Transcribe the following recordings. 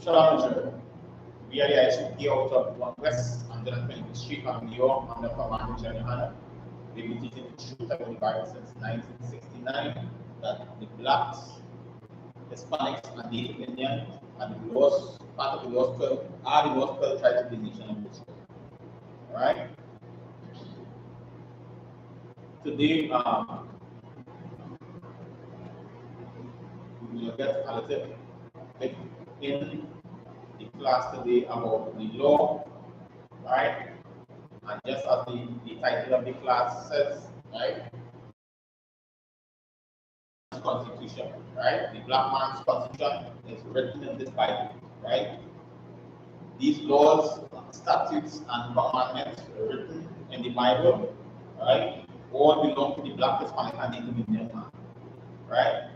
Shalom, Israel. We are the I.S.U.P.K out of 1 West 125th Street of New York under command of GEN.YAHANNA. We've been teaching the truth about the Bible since 1969 that the blacks, Hispanics, and Native Indians are the lost part of the lost 12 are the lost 12 tribes of the nation of Israel. Alright? Today, we will get a little bit in the class today about the law, right? And just as the title of the class says, right? Constitution, right? The black man's constitution is written in this Bible, right? These laws, statutes, and commandments are written in the Bible, right? All belong to the black, Hispanic, and Native Indian man, right?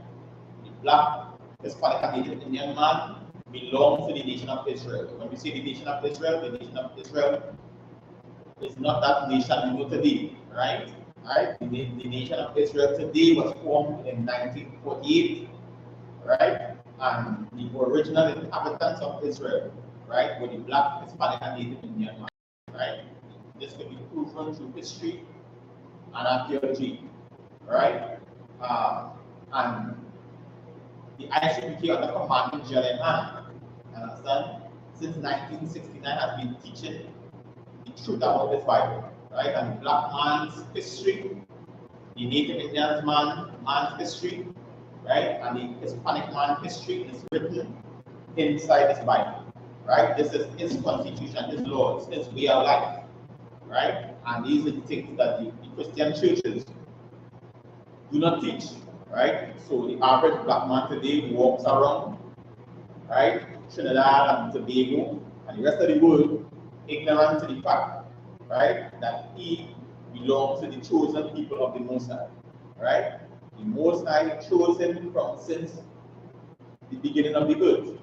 The black, Hispanic, and Native Indian man belongs to the nation of Israel. When we say the nation of Israel is not that nation we know today, right? Right? The nation of Israel today was formed in 1948, right? And the original inhabitants of Israel, right, were the black, Hispanic, and Native Indian man, right? This can be proven through history and archaeology, right? And the I.S.U.P.K under command of GEN.YAHANNA, understand, since 1969 has been teaching the truth about this Bible, right? And the black man's history, the Native Indian man's history, right? And the Hispanic man's history is written inside this Bible, right? This is his constitution, his laws, his way of life, right? And these are the things that the Christian churches do not teach, right? So the average black man today walks around, right, Trinidad and Tobago and the rest of the world ignorant to the fact, right, that he belongs to the chosen people of the Most High, right? The Most High chose him from since the beginning of the earth.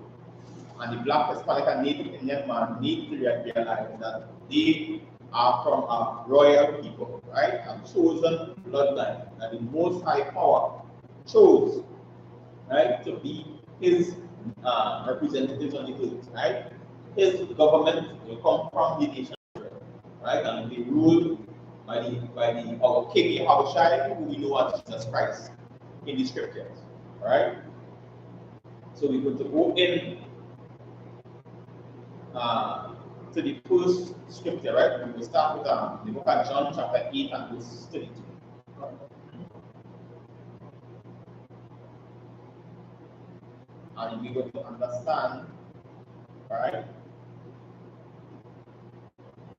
And the black, Hispanic, and Native Indian man need to realize that they are from a royal people, right? A chosen bloodline that the Most High power chose, right, to be his representatives on the earth, right? His government will come from the nation, right? And be ruled by our King Yahushua, who we know as Jesus Christ in the scriptures, right? So we're going to go in to the first scripture, right? We will start with the book of John, chapter 8 and verse 32. And we're going to understand, right,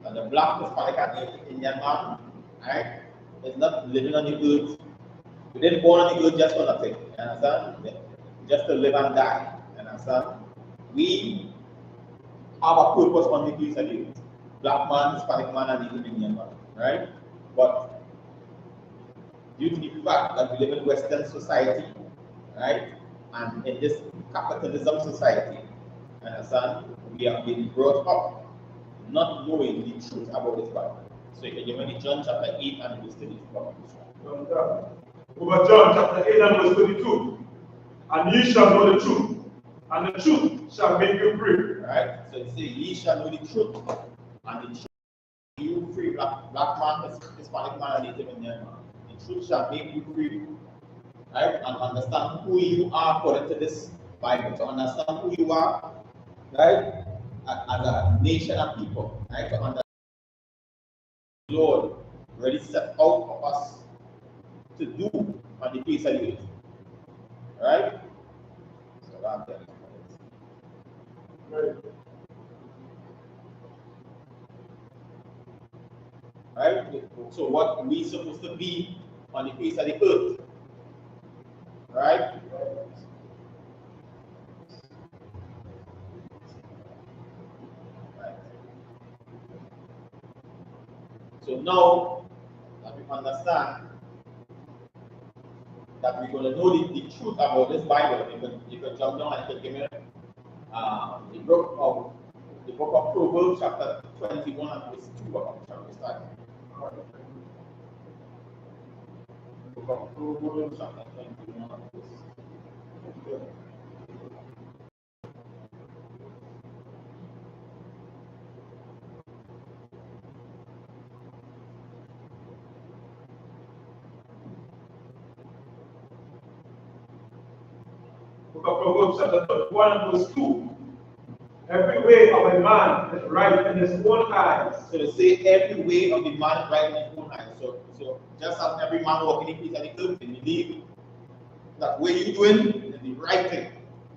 that the black, Hispanic, and Native Indian man, right, is not living on the earth. We didn't born on the earth just for nothing, you understand? Just to live and die, you understand? We have a purpose on the face of the earth. Black man, Hispanic man, and Native Indian man, right? But due to the fact that we live in Western society, right, and in this capitalism society, you understand, we have been brought up not knowing the truth about this Bible. So you can give me John chapter 8 and verse 32. Over John chapter 8 and verse 32. And ye shall know the truth, and the truth shall make you free. Right? So it says, ye shall know the truth, and the truth shall make you free. Black man, Hispanic man, and Native Indian man. The truth shall make you free. Right? And understand who you are according to this Bible. To understand who you are, right? As a nation of people, right? To understand the Lord already set out of us to do on the face of the earth. Right? So that's it. Right? So what we supposed to be on the face of the earth. Right? So now that we understand that we're going to know the truth about this Bible, you can jump down and you can give me the book of Proverbs, chapter 21 and verse 2. Shall we start? The book of Proverbs, chapter 21 and verse 2. Book of Proverbs chapter 31 and verse 2. Every way of a man is right in his own eyes. So they say every way of the man is right in his own eyes. So just as every man walking in peace and equal, they believe that way you're doing is the right thing,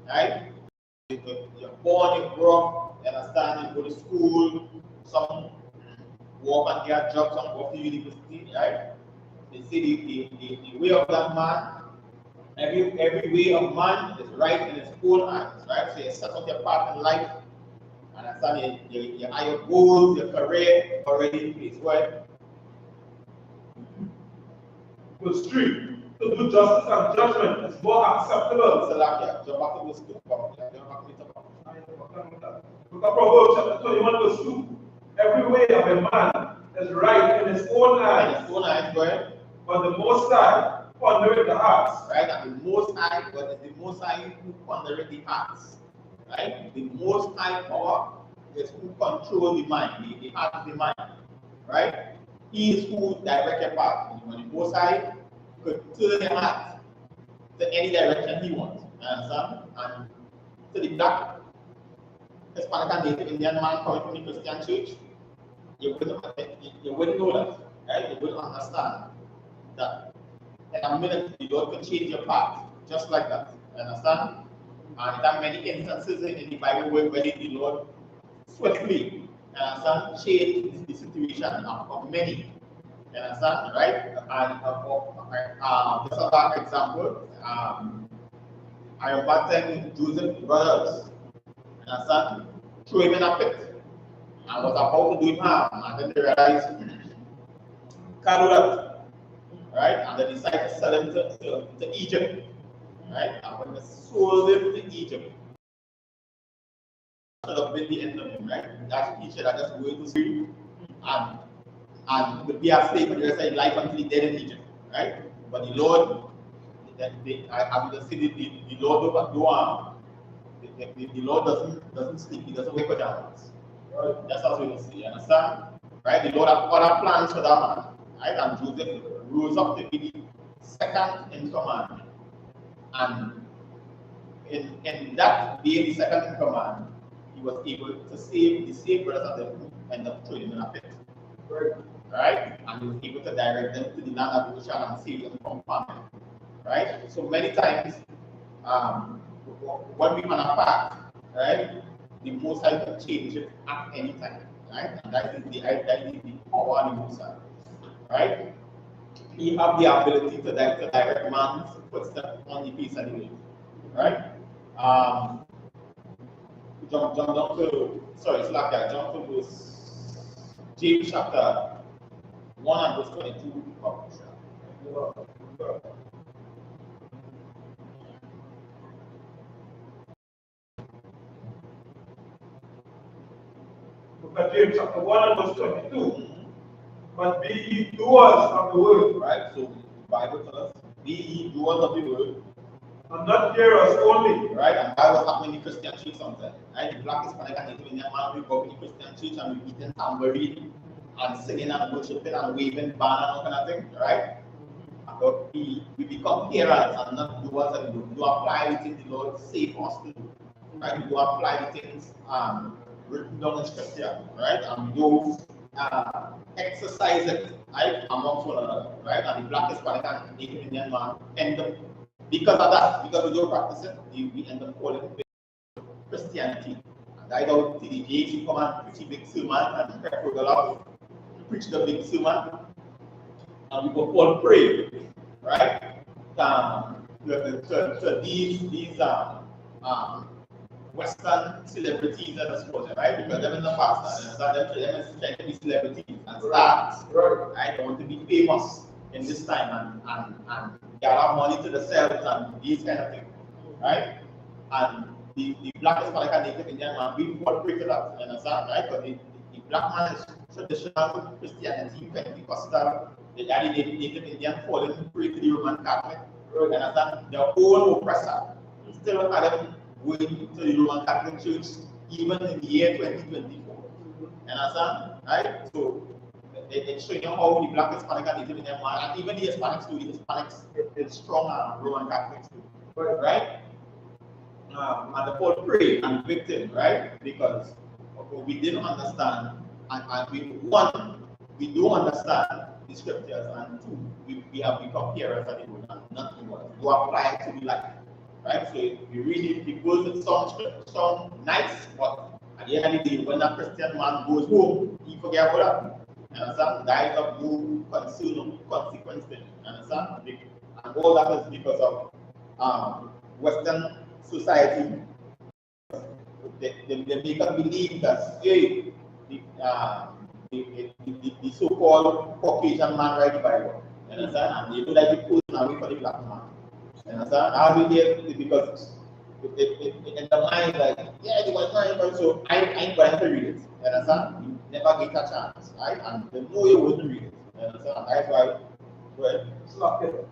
right? You're born, you grow up, you understand, you go to school, some work and get a job, some go to university, right? They say the way of that man, every way of man is right in his own eyes, right? So you set up your path in life, understand your higher goals, your career already in place. Well, Verse 3. To do justice and judgment is more acceptable. so like, yeah, jump back to verse 2. Book of Proverbs chapter 21 verse 2. Every way of a man is right in his own eyes. His own eyes, go ahead. But the Most High pondereth the hearts. Right, and the Most High, but it's the Most High who pondereth the hearts. Right, the Most High power is who control the mind, the heart of the mind. Right, He is who direct your path. When the Most High could turn your heart to any direction He wants. Understand? And to the black, Hispanic and Native Indian man coming from the Christian church, you wouldn't know that, right? You wouldn't understand that in a minute the Lord can change your path, just like that. You understand? And there are many instances in the Bible where the Lord swiftly, you understand, changed the situation of many. You understand, right? And just a back example, I remember telling Joseph's brothers, you understand, threw him in a pit and was about to do him harm, and then they realized, can't do that, right? And they decided to sell him to Egypt, right? And when they sold him to Egypt, should have been the end of him, right? That he should have just going to sleep and would be a slave for the rest of his life until he dead in Egypt, right? But the Lord, I would just say the Lord the Lord doesn't sleep, He doesn't wake pajamas. Right? That's how we will see, you understand? Right? The Lord had other plans for that man. Right? And Joseph rose up to be the second in command. And in that being the second in command, he was able to save the same brothers of them who ended up throwing him in a pit. Right? And he was able to direct them to the land of SHALAM and save them from famine. Right? So many times, when we on a path, right, the Most High can change it at any time. Right? And that is the power of the Most High. Right? He have the ability to direct man's footsteps on the face of the way. Right? Jump down to, sorry, it's like that. Jump to verse, James chapter 1 and verse 22. Book of James chapter 1 and verse 22. But be ye doers of the word. Right? So the Bible tells us, be ye doers of the word. And not hearers only. Right? And that was happening in the Christian church sometimes. Right? The black Hispanic and Native Indian man will go in the Christian church and we beating tambourine and singing and worshiping and waving banner and all kind of thing. Right? But we become hearers and not doers of the word. We do apply the things the Lord say for us to do. Right? We do apply the things written down in scripture. Right? And we do exercise it, right, amongst one another, right? And the black Hispanic and Native Indian man end up, because of that, because we don't practice it, we end up calling it Christianity. And I don't see the age come and preach a big sermon and prep for the Lord, preach the big sermon, and we go all pray, right? To these Western celebrities and exposure, right? Because them in the past, and them is trying to be celebrities and stars, right? They want to be famous in this time and gather money to themselves and these kind of things, right? And the black Hispanic and Native Indian man, we fall prey to that, you understand, right? But the black man is traditional Christianity, Pentecostal, the Native Indian falling prey to the Roman Catholic, you understand? Their own oppressor. Still had them going to the Roman Catholic Church even in the year 2024. Understand? Right? So it's showing you how the black Hispanic and Native Indian man, and even the Hispanics too, the Hispanics is strong Roman Catholics too. Right? and the Paul prayed and victim, right? Because we didn't understand, and we don't understand the scriptures, and two, we have become parents and it and nothing more. You apply it to the life, right? So we read it, the words sound nice, but at the end of the day, when a Christian man goes home, he forget about that. You understand? There is of no consequence thing. You understand? And all that is because of Western society. They make us believe that, hey, the so-called Caucasian man write the Bible. You understand? And they do like the person away for the black man. You understand? How we get because in the mind, like, yeah, the white man, so I ain't going to read it. You understand? You never get a chance, right? And they know you wouldn't read it. You understand? That's why, well, it's not there.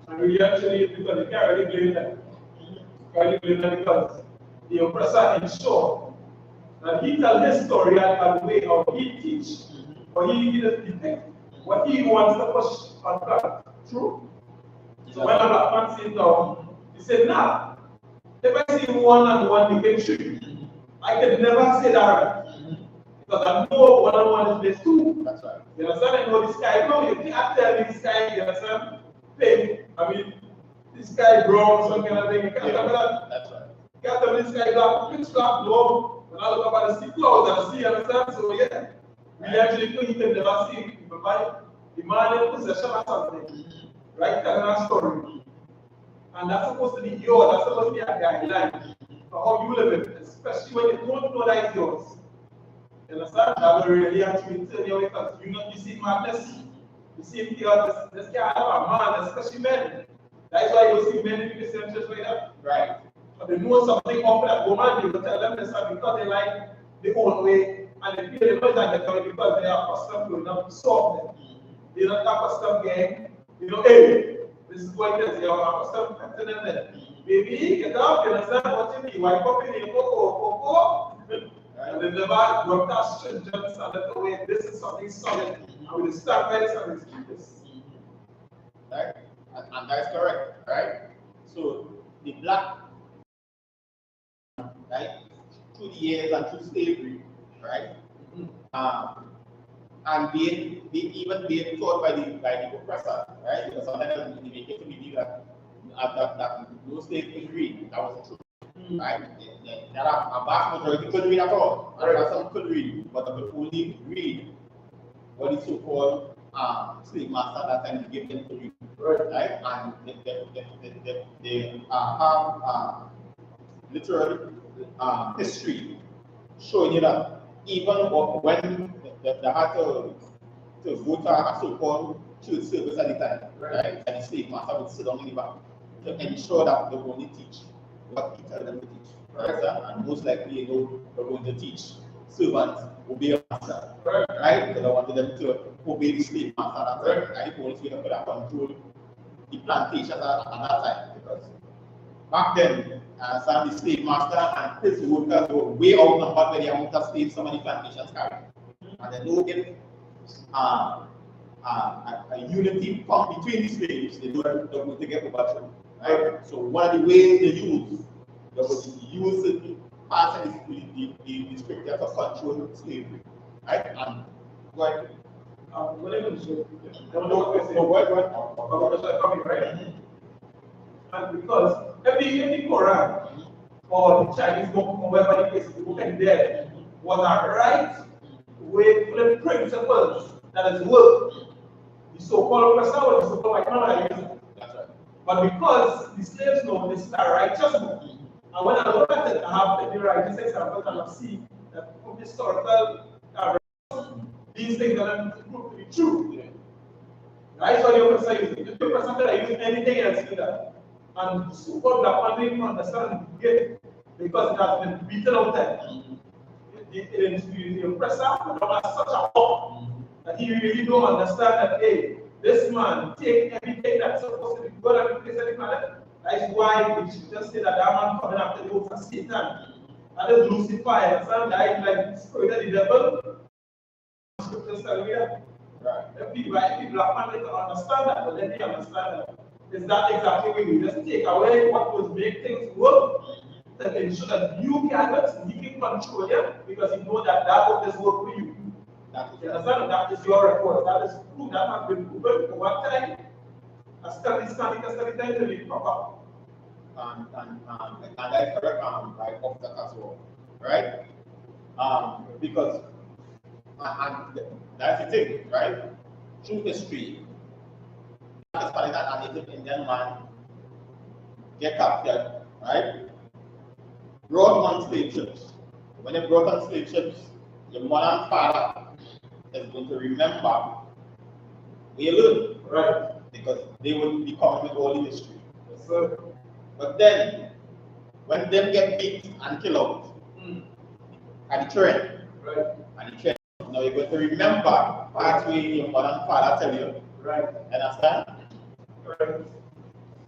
And we actually, because they can't really blame them. Can't really blame them because the oppressor ensured that he tells his story and the way how he teach, or he depict what he wants to push on God. True? So when a black man sits down, he said, nah, if I see one and one became three, I can never say that right. Because I know one and one is best two. That's right. You understand? I know this guy, no, you can't tell me this guy, you understand? Pink, I mean, this guy brown, some kind of thing, you can't tell me that. That's right. You can't tell me this guy black, pitch black, no. When I look up at the sea clouds and the sea, you understand? So yeah, we actually think you can never see people, but the man in possession of something, right? Telling a story. And that's supposed to be yours, that's supposed to be a guideline for how you live it, especially when you don't know that it's yours. You understand? That will really actually turn you away because you see madness, you see chaos, this guy have a man, especially men. That's why you see many people say just like that. Right. But they know something of that woman, they will tell them this because they like their own way and they feel they know that they're coming because they are accustomed to enough to solve them. They're not accustomed game, you know, hey, this is what it is, they are accustomed to them there. Baby, get up, you understand what you mean? Wipe up in your cocoa. And they never worked out stringent and let away. This is something solid. And we start by this and we keep this. Right? And that's correct, right? So the black, right, through the years and through slavery, right? And being even being taught by the oppressor, right? Because sometimes they make it to believe that no slave could read. That was true. Right? There are a vast majority couldn't read at all. And there are some could read, but they could only read what is so-called slave master that time give them to read. Right? And they have literary history showing you that even when they had to vote a so-called church service at the time, right? And the slave master would sit down in the back to ensure that they only teach what he tells them to teach. Right? And most likely, they're going to teach servants obey a master. Right? Because I wanted them to obey the slave master. That's right. And the police could have control the plantations at that time. Because back then, the slave master and his workers were way outnumbered by the amount of slaves some of the plantations carried. And they don't get a unity come between the slaves, they don't going to get overthrown. Right? So one of the ways they use passing the scripture to control slavery. Right? And go ahead. What are you going to say? And because every Quran or the Chinese book or whatever it is, the book in there was a right way to the principles that is work. The so-called oppressor or the so-called white man are using. That's right. But because the slaves know this is a righteous book, and when I look at it, I have the righteous examples and I see that from historical these things are proved to be true. Yeah. That's why the oppressor is using. The oppressor can use anything else in that. And the so-called black man didn't understand it because it has been beaten out there. The oppressor has such a hope that he really don't understand that, hey, this man take everything that's supposed to be good and replace any planet. That is why we should just say that man coming after the works of Satan. That is Lucifer, and that is like the spirit of the devil. Scriptures tell me that. Right. If the black man doesn't understand that, but then they understand that is that exactly what we just take away what would make things work to ensure that you can control them because you know that that work is work for you. You understand? That is your record. That is true. That has been proven over time. A study time to be proper. And that's correct by Officer as well, right? Because and that's the thing, right? Through history, that is funny that a native Indian man get captured, right? Brought on slave ships. When they brought on slave ships, your mother and father is going to remember where you learned, Right? because they will be coming with all the history. Yes, sir. But then, when them get beat and killed out, and the train, Right? and the train, now you're going to remember parts where your mother and father tell you. Right? Understand? Right?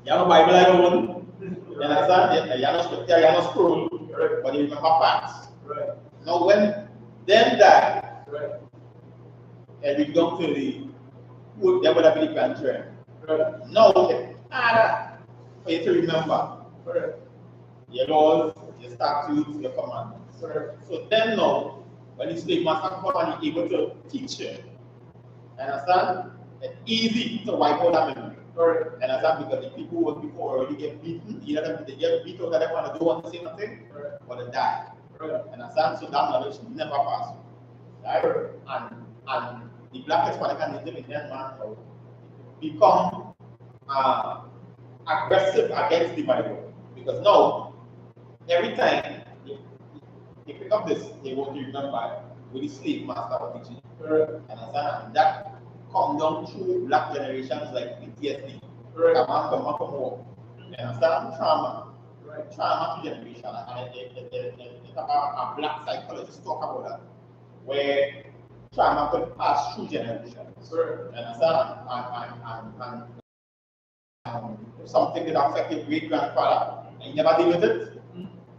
You have a Bible like one. You understand? You have no scripture, you have no scroll, Right? but you remember facts. Right? Now when them die, Right? and we come to the wood, there would have been the grandchildren. Right? Now it's harder for you to remember Right? your laws, your statutes, your commandments. Right? So then now, when the slave master come and he's able to teach you, understand? It's easy to wipe out that memory. Right? Understand? Because the people who were before already get beaten, either they get beat out that they want to do one same thing, Right? or they die. Right? Understand? So that knowledge never passes. Right? And the black Hispanic and Native Indian man now become aggressive against the Bible. Because now, every time they pick up this, they want to remember with the slave master of teaching. Right? Understand? And that come down through black generations like PTSD. Right? Come war. Understand? Trauma. Right? Trauma to generation. And a black psychologist talk about that. Where trauma could pass through generations. Right? Understand? And something that affected great grandfather, and you never deal with it,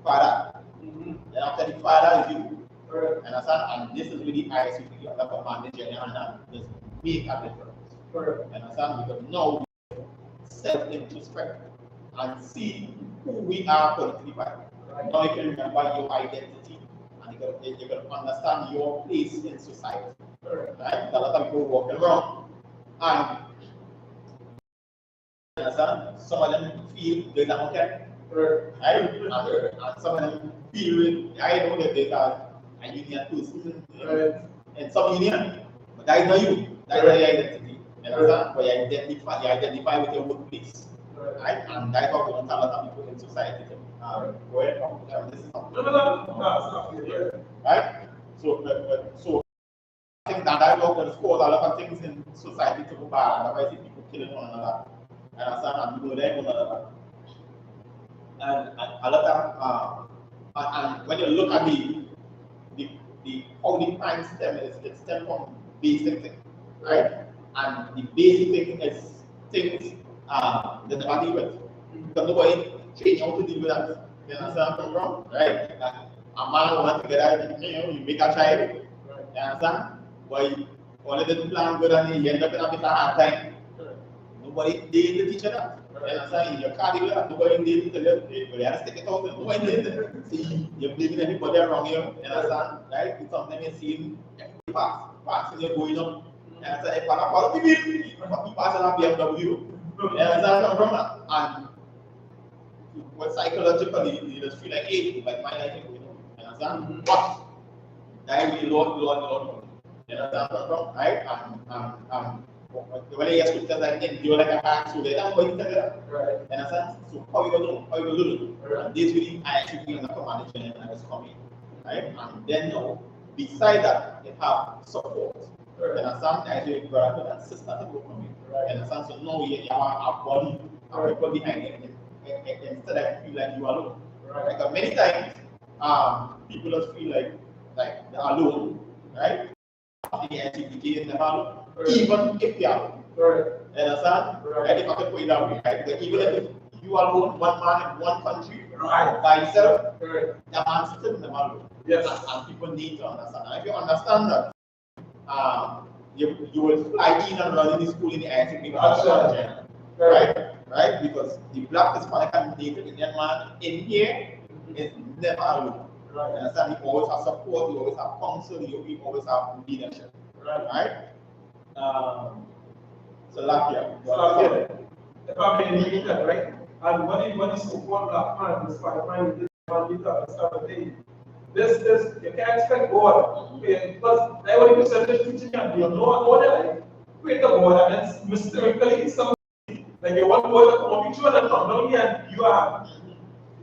father. Then after the father is you. Right? Understand? And this is where the I.S.U.P.K under command GEN.YAHANNA just make a difference. Right? Understand? Because now we self-introspect and see who we are according to the Bible. Right? Now you can remember your identity, and you can understand your place in society. Right? A lot of people walking around and understand, some of them feel they are okay. Right? And some of them feel I know that they are a union person, and some union, but that is not you. That is not your identity. You understand? But you identify with your workplace. Right? And that's what we want a lot of people in society to go ahead. This is something. Right? So I think that dialogue will cause a lot of things in society to go bad. Otherwise, people killing one another. Understand? And people like one another. And a lot of and when you look at the how the crime stem is, it stems from basic things, right? And the basic thing is things that never deal with. Because nobody train you how to deal with that. You understand where I'm from? Right? A man wants to get out, you make a child. You understand? But all of them plan good and you end up in a bit of hard time. Nobody did to teach you that. You understand? In your car, nobody did to tell you, but you have to stick it out. Nobody did to see you're blaming everybody around you. You understand? Right? Sometimes you see everybody passing, you're going up. You understand? If I follow people passing a BMW. You understand? And well, psychologically, you just feel like, hey, like my life is going on. You understand? But that will be Lord. You understand? Right? And when you get to like endure like a hard so that's what you tell you. Right. You understand? So how you gonna do? How you gonna do? Right. And this really I.S.U.P.K on the command and it's coming. Right? And then now, beside that, you have support. Right. You understand? I.S.U.P.K brother and sister to go coming. Right. You understand? So now you have a body and people behind it. Instead of feel like you are alone. Right. Because many times people just feel like they're alone, right? The I.S.U.P.K in the alone. Even if you are, understand? Right? If I can put it that way, right? But even if you are alone, one man in one country, by yourself, the man still in the alone. Yes. And people need to understand. And if you understand that, you will fly in and run in the school in the I.S.U.P.K. Right? right? Because the Black, Hispanic, and Native Indian man in here is never alone. Right. You understand? You always have support, you always have counsel, you always have leadership. Right? So Lakia. If I may read that, right? And when you support Black man, this white man, this man, you have to start a this, you can't expect God. Because I want to say this teaching and you know order, create a God and then mysteriously some like you want God to come up with you and come down here and you are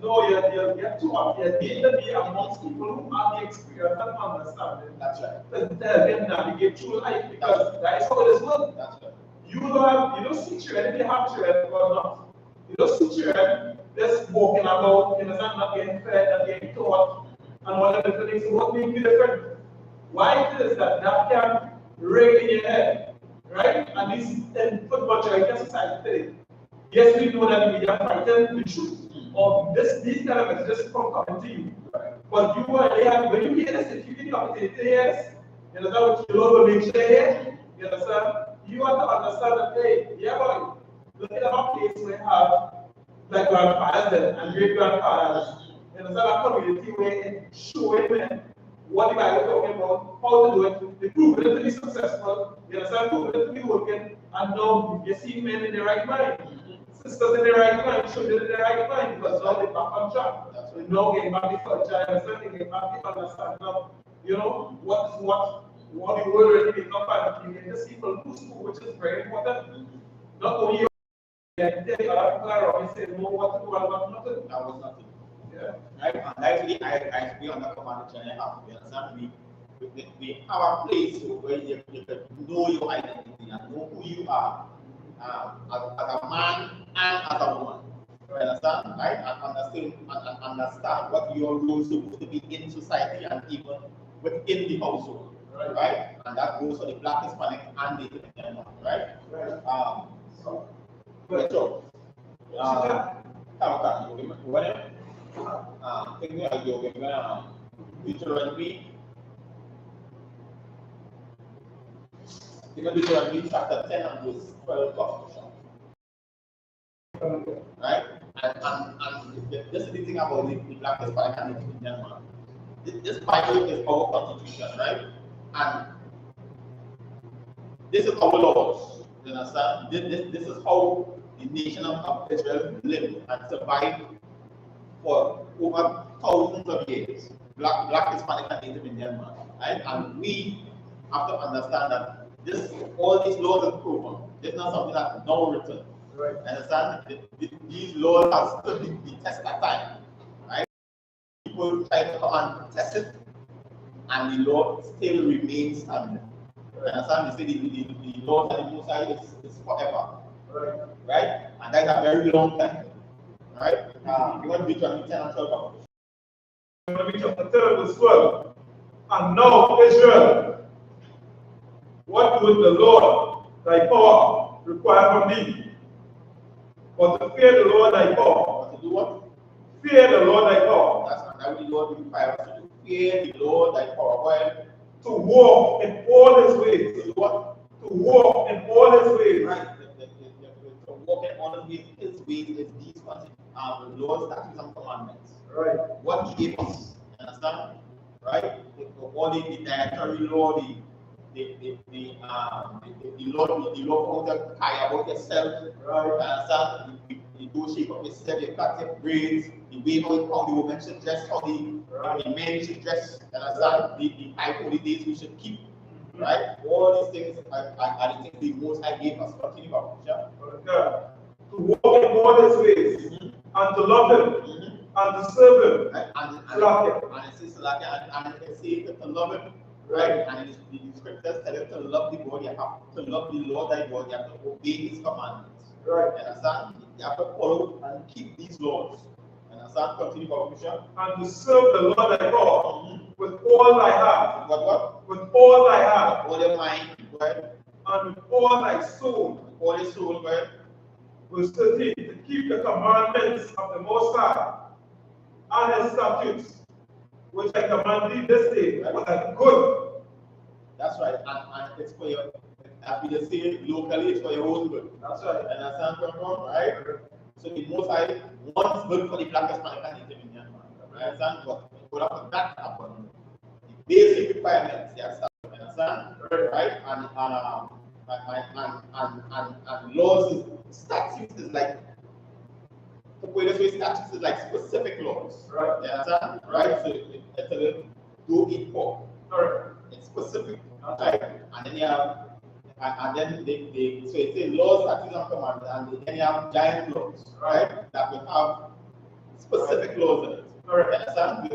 no, you're too up. You're being to be amongst people who have the experience and understanding. That's right. To tell them navigate through life because that is how it is work. That's right. You don't see children, they have children or not. You don't see children just walking about, you understand, not getting fed, not getting taught, and one of the things, what makes you different? Why it is that can ring in your head, right? And this is in football, right? Society today. Yes, we know that we are fighting the truth of these kind of messages from coming to you. Right. But you are there, when you hear this, if you get the opportunity, yes, you understand what you Lord will make sure here, you understand? You have to understand that, hey, yeah, boy, look at our place we have like grandfathers and great grandfathers. You understand our community where showing them what the Bible is talking about, how to do it, they prove it to be successful, you understand, prove it to be working, and now you see men in the right mind. Sisters in the right mind, children in the right mind, because now they're back on track. That's right. Now getting back the culture, understanding, getting back the understanding of, you know, what the world really become and you get to see from school, which is very important. Not only you can tell other people around you say, know what to do and what not to do. That was nothing. Yeah. Right? And actually, I on the command of GEN.YAHANNA. You understand? We have a place where you can know your identity and know who you are. As a man and as a woman. You understand? Right? And understand what your role is supposed to be in society and even within the household. Right? And that goes for the Black, Hispanic, and Native Indian man. Right? So thinking of yoga, Deuteronomy. Deuteronomy chapter 10 and verse 12. Right? And this is the thing about the Black, Hispanic, and Native Indian man. This Bible is our constitution, right? And this is our laws. You understand? This is how the nation of Israel lived and survived for over thousands of years. Black, Hispanic, and Native Indian man. Right? And we have to understand that all these laws are proven. It's not something that's now written. Right. Understand? These laws have stood the test of time. Right? People try to come and test it, and the law still remains standing. Right. Understand? They say the law that the Most High is forever. Right. Right? And that's a very long time. Right? You want to be 10 and 12. Deuteronomy chapter 10 verse 12. And now, Israel, what would the Lord thy power require from thee? But to fear the Lord thy power. But to do what? Fear the Lord thy power. That's not how the Lord requires us to fear the Lord thy power. Well, to walk in all his ways. To do what? To walk in all his ways. Right. To walk in all his ways is these laws, statutes, and commandments. Right. What he gave us. Understand? Right? All the dietary law, the law how to care about yourself, right? Understand? The do shape of yourself, your practice grades, the way how the women should dress, how the men should dress, understand? The high holidays we should keep, right? All these things are the things the Most High gave us. Continue about, yeah? To walk in all his ways, and to love him, and to serve him, and it says and it says to love him. Right, and the scriptures tell you to love the God, you have to love the Lord thy God, you have to obey his commandments. Right. Understand? You have to follow and keep these laws. Understand? Continue, Bishop. And to serve the Lord thy God with all thy heart. What? With all thy heart. All your mind, right? And with all thy soul. With all your soul, right? Verse 13, to keep the commandments of the Most High and his statutes, which I command thee this day, was good. That's right, and it's for your That we just say locally, it's for your own good. That's right. And understand where I'm from, right? So the most I wants good for the black Hispanic and Native Indian man. Understand? But for that to happen, the basic requirements, you understand? Right? And laws, statutes is like, the way this way statutes is like specific laws. Right. You understand? Right? So it's a little do it for. Correct. It's specific. Right? And then you have and then they so it says laws, statutes, and commands, and then you have giant laws, right? That will have specific laws in it. Correct. Understand?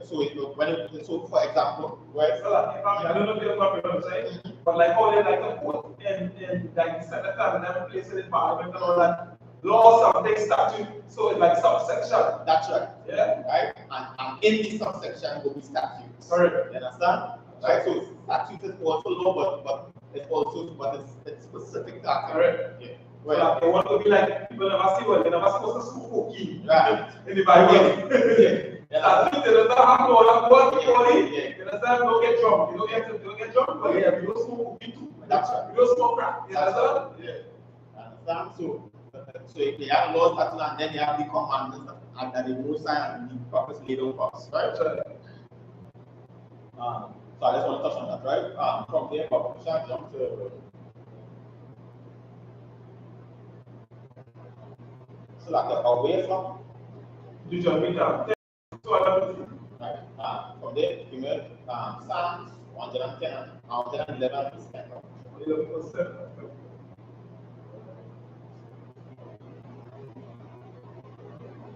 So for example, right? So I don't know if you're what I'm saying, but like all they like to put in like the Senate and every place in the Parliament and all that, laws, something, statute, so it's like subsection. That's right. Yeah. Right? And in the subsection will be statutes. Correct. You understand? Right? So statute is also law, but it's specific that. Correct. Yeah. Well, so they want to be like people never see what they're never supposed to smoke cookie. Right. In the Bible. Yeah. Statute they don't have to work body. You understand? Don't get drunk. You don't get drunk, but yeah, you don't smoke cookie too. That's right. You don't smoke crack. You understand? Yeah. Understand? So if they have laws, statutes, and then you have the commandments and the rules and the purpose laid out for us, right? Sure. So I just want to touch on that, right? From there, we shall jump to so like away from Deuteronomy chapter 10. Right. From there, you have Psalms 110 and 111 percent. 11%.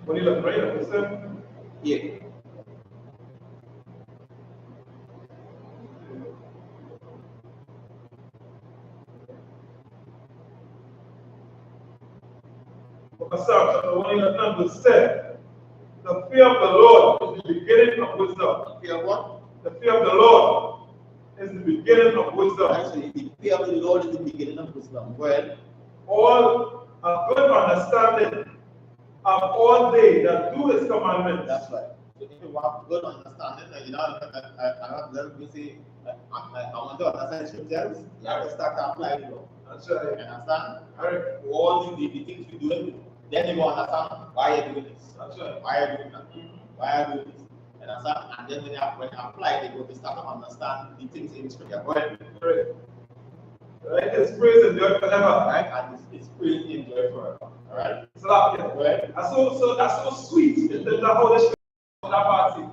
What do you look right at? Yeah. Psalm chapter 111 said, the fear of the Lord is the beginning of wisdom. The fear of what? The fear of the Lord is the beginning of wisdom. Actually, the fear of the Lord is the beginning of wisdom. Well, all a good understanding of all they that do his commandments. That's right. So if you want good understanding, you know, I have learned to say, I want to understand scriptures, you have to start to apply the law. That's right. You understand? Right. All the things you're doing, then you will understand why you're doing this. That's right. Why you're doing that. Why you're doing this. You understand? And then when you apply, they go to start to understand the things in scripture. Right. Right? It's praise and joy forever. Right? And it's praise and joy forever. Alright? So that, yeah. Right? That's so sweet. That's how they should that party.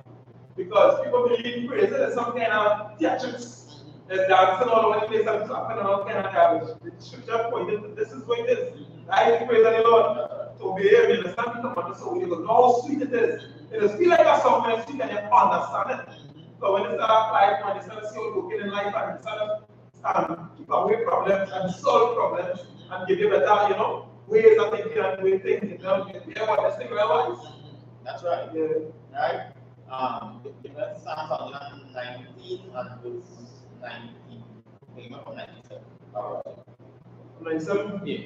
Because people believe praise is some kind of theatrics. There's dancing all over the place and clapping and all kind of garbage. The scripture pointed to this is what it is. Right? Praise the Lord. To behave, you understand the so you know how sweet it is. It just feel like a song when it's sweet and you understand it. So when you start applying, when you start to see you looking in life and you start to keep away problems and solve problems and give you better, you know, ways of thinking and doing things, you know, you hear what they say otherwise. That's right. Yeah. Right? Psalms 119 and verse 19. From 97. Alright. 97? Yeah.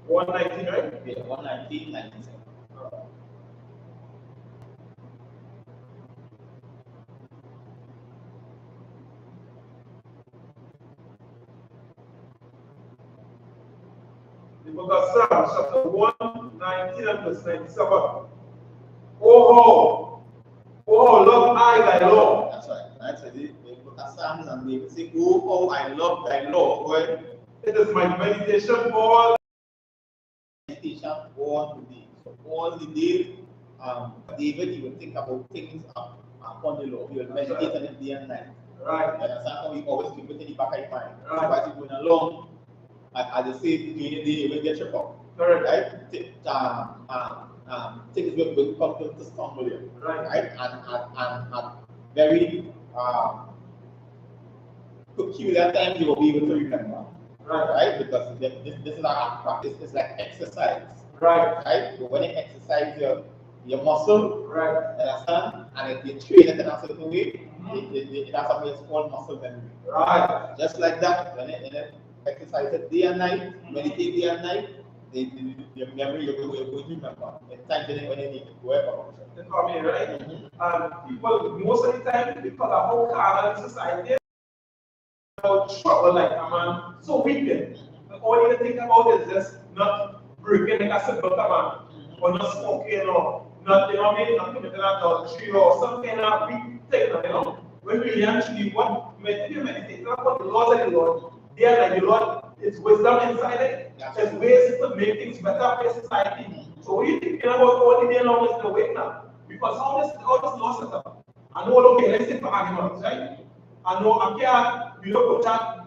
119, right? Yeah, 119, 97. The book of Psalms, chapter 119 and verse 97. Oh, love I thy law. That's right. That's right. The book of Psalms and they say, oh, I love thy law. Well, it is my meditation all the day. So all the day, David, he will think about things upon the law. He will meditate on it day and night. Right. And that's how we always keep it in the back of your mind. Right. So as you're going along, as they say, during the day, you will get your up. Correct. Right? Things will come to stumble you. Right. And very peculiar times you will be able to remember. Right? Because this is our practice, it's like exercise. Right? So when you exercise your muscle, understand? And if you train it in a certain way, it has something that's called muscle memory. Right. Just like that, when you exercise it day and night, meditate day and night, your memory you're going to remember. It's time when you need to go about it. That's what I mean, right? And people, most of the time, because of how calm society about trouble like a man so wicked. All you think about is just not breaking like a simple command, or not smoking, or not, you know what I mean, not committing adultery, or some kind of big thing, you know. When we actually what meditate about the laws of the Lord, they are like the Lord, it's wisdom inside it. There's ways to make things better for society. So what you thinking about all the day long is the way now. Because all this law set up. I know, okay, let's say for arguments, right? I know I can't, you know, put that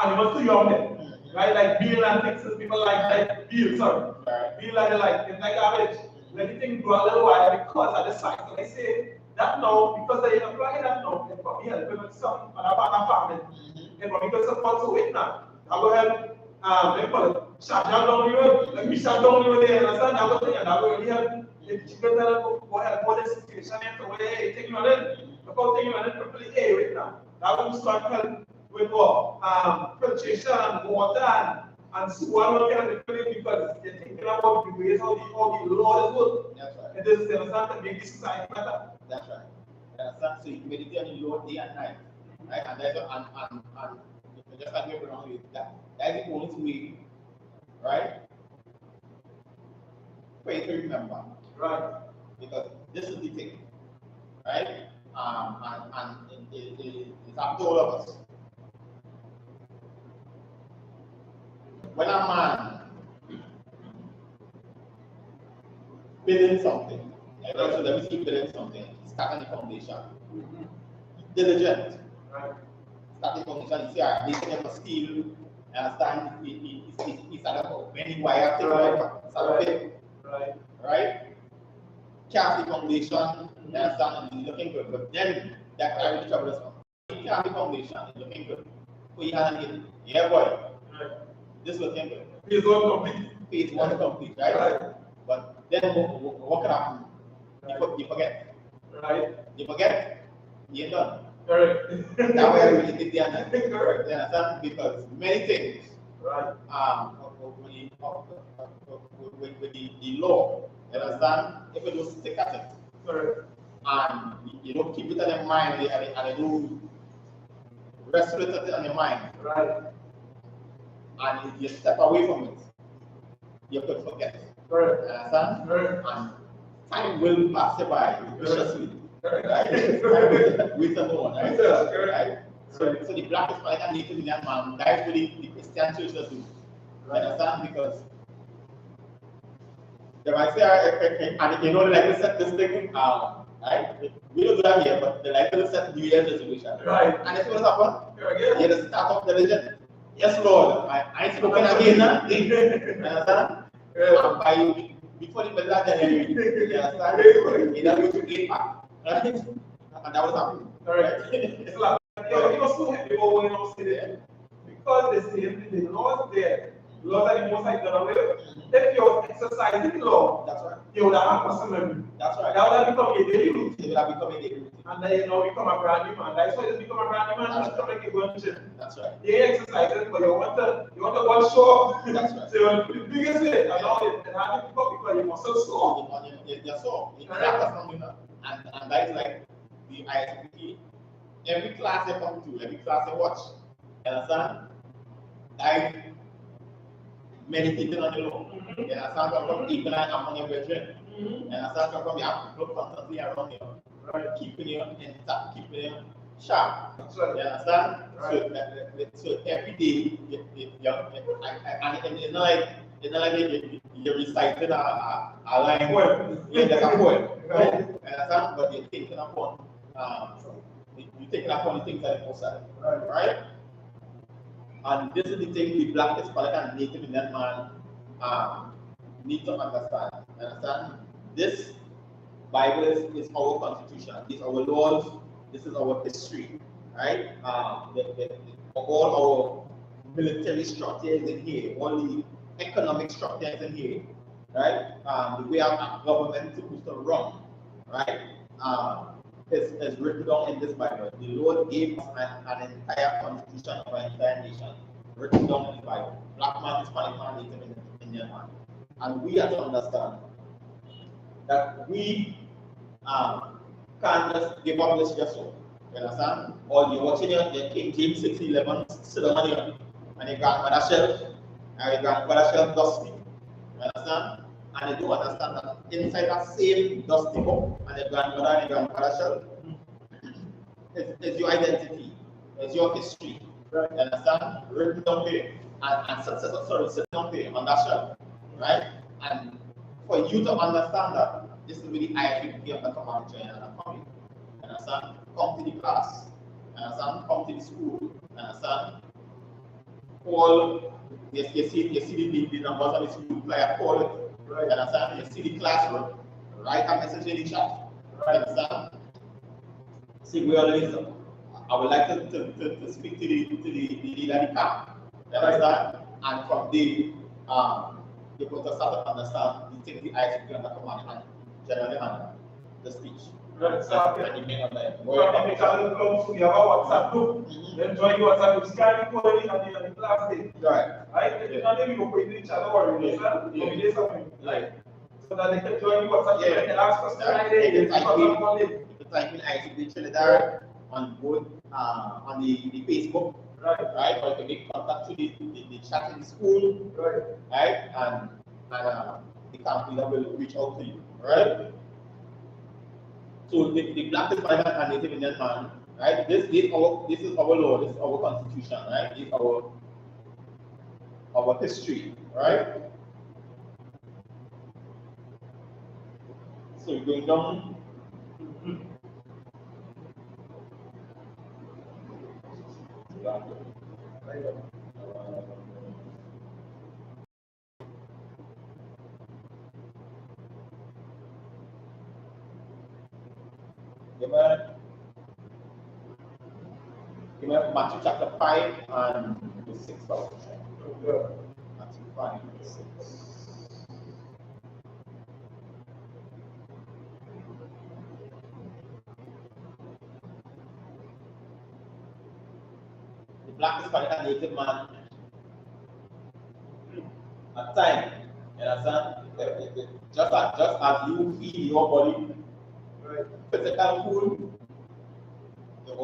animals to young men, right? Like Bill and Texas, people like Bill, sorry. Bill like it's like average. Let the thing grow a little while because of the size. So I say that now, because they apply that now, they probably help with some other part of farming. They probably get support to it now. I will help, they call it, shut down the road. Let me shut down the road there, understand? I will tell you, that will really help. If you can go help for the situation, and the way they take you on it, about taking on it properly, hey, right now. That will start help with what? Filtration, water, and so on, kind of different because they're thinking about the ways how the law is good. That's right. And this is the understand to make this society better. That's right. Understand? So you meditate on the Lord day and night, right? And that's and just like we're around with that. That's the only way, right? Pray to remember, Right? because this is the thing, right? And it's up to all of us. When a man building something, like so let me see building something, starting the foundation. Diligent. Right. Starting foundation, you see, I need to steel, understand, he started out many wire things, right? Cast the foundation, understand, and it's looking good, but then that carry the trouble as well. Cast the foundation, it's looking good. Put your hand in it, yeah, boy. Right. This looking good. Phase one complete. Phase one complete, right? But then what can happen? You forget. Right. You forget, you're done. Correct. That's why I really did the understand. Correct. You understand? Because many things, right. With the law, you understand? If you don't stick at it, Correct. And you don't keep it on your mind, and you do rest with it on your mind, right? And if you step away from it, you could forget. Correct. You understand? Correct. And time will pass you by viciously. Correct. Right? With the Lord, right? Correct. Right? So the black is like a Native Indian man. That's what the Christian church does do. You understand? Because they might say, and you know, like to set this thing out, right? We don't do that here, but they like to set New Year's resolution. Right. And it's what happens. You just start off the religion. Yes, Lord. I ain't spoken again now. You understand? By before the middle of January, you understand? You don't go to 8 pack. Right? And that was happening. Correct. It's like, you know, so happy about when I say that. Because they say the laws there, laws are the most like done away with. If you're exercising law, that's right. You would have personal. That's right. That would have become a daily routine. It would have become a daily routine. And then you know become a brand new man. That's why you become a brand new man. That's right. Like you go gym. That's right. You exercising, but you want to go show. That's right. So the biggest way, and all it has to become because your muscles sore. You're sore. And that is like the I.S.U.P.K. Every class you come to, every class you watch, you understand? Like meditating on the law. You understand? From keeping an eye on your brethren. You understand? From you have to look constantly around you. Right. Keeping you intact, keeping you sharp. That's right. You understand? Right. So every day, and it's not like you're reciting a line. Yeah, that's a poem. Right. You understand? But you're thinking upon you're taking upon the things that are outside. Right? And this is the thing the black, Hispanic, and Native Indian man need to understand. Understand? This Bible is our constitution. These are our laws. This is our history. Right? All our military structures in here, all the economic structures in here. Right? The way our government is supposed to run. Right? Is written down in this Bible. The Lord gave us an entire constitution of an entire nation, written down in the Bible. Black man, Hispanic man, Native Indian man. And we have to understand that we can't just give up this just so. You understand? Or you're watching your King James 1611 sit down on your and your grandmother shelf, and your grandfather shelf dusty. You understand? And you don't understand that inside that same dusty book and your grandmother and your grandfather shelf is your identity, is your history. Right. You understand? Written down there. And sit down there on that shelf. Right? And for you to understand that this is really I.S.U.P.K of the command journey and coming. You understand? Come to the class. You understand? Come to the school. You understand? Call, you see the numbers on the school flyer, call it. Right. You understand? You see the classroom. Write a message in the chat. Right. You understand? See, we always, I would like to speak to the leader of the camp. You understand? And from there, you're going to start to understand the things the I.S.U.P.K and the command and generally handle the speech. Right, so and you may not like. We have a WhatsApp group. Then join the WhatsApp group. Scan the code and the class day. Right. Right? You know, they will put each other or like, so that they can join the WhatsApp group and ask us you can type in I.S.U.P.K Trinidad on both on the Facebook. Right. Or you can make contact to the chat in the school. Right. And the camp leader will reach out to you. Right. So the Black, Hispanic, and Native Indian man, right? This is our law, this is our constitution, right? This is our history, right? So you're going down. Matthew chapter 5 and 6. Matthew 5 and 6. The Black, Hispanic, and Native man at time, you understand? Just as you feed your body physical food, you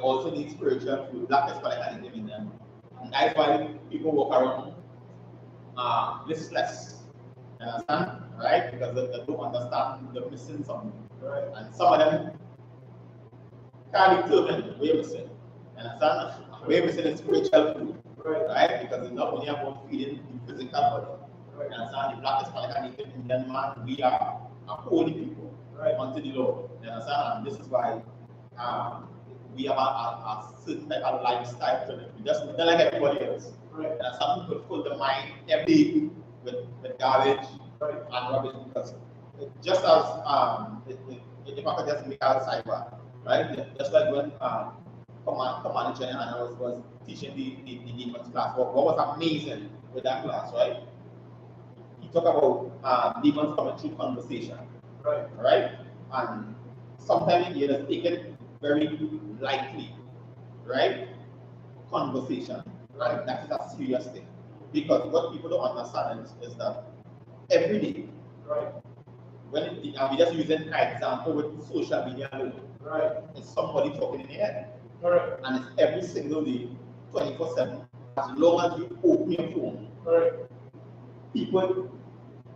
also need spiritual food. Black, Hispanic, and Native Indian. And that's why people walk around listless. You understand? Right? Because they don't understand they're missing something. Right. And some of them can't determine where missing. You understand? Where missing is spiritual food. Right? Because it's not only about feeding the physical body. You understand? The Black, Hispanic, and Native Indian man, we are holy people unto the Lord. You understand? And this is why we have a certain type of lifestyle to live. We just not like everybody else. And some people fill the mind every day with garbage and rubbish, because just as if I could just make out sidebar, right? Just like when Command GEN.YAHANNA was teaching the demons class, what was amazing with that class, right? He talked about demons coming through conversation, right? And sometimes you just take it very lightly, right? Conversation, right? That is a serious thing, because what people don't understand is that every day, when we just using an example with social media alone, it's somebody talking in your head, and it's every single day, 24/7. As long as you open your phone, people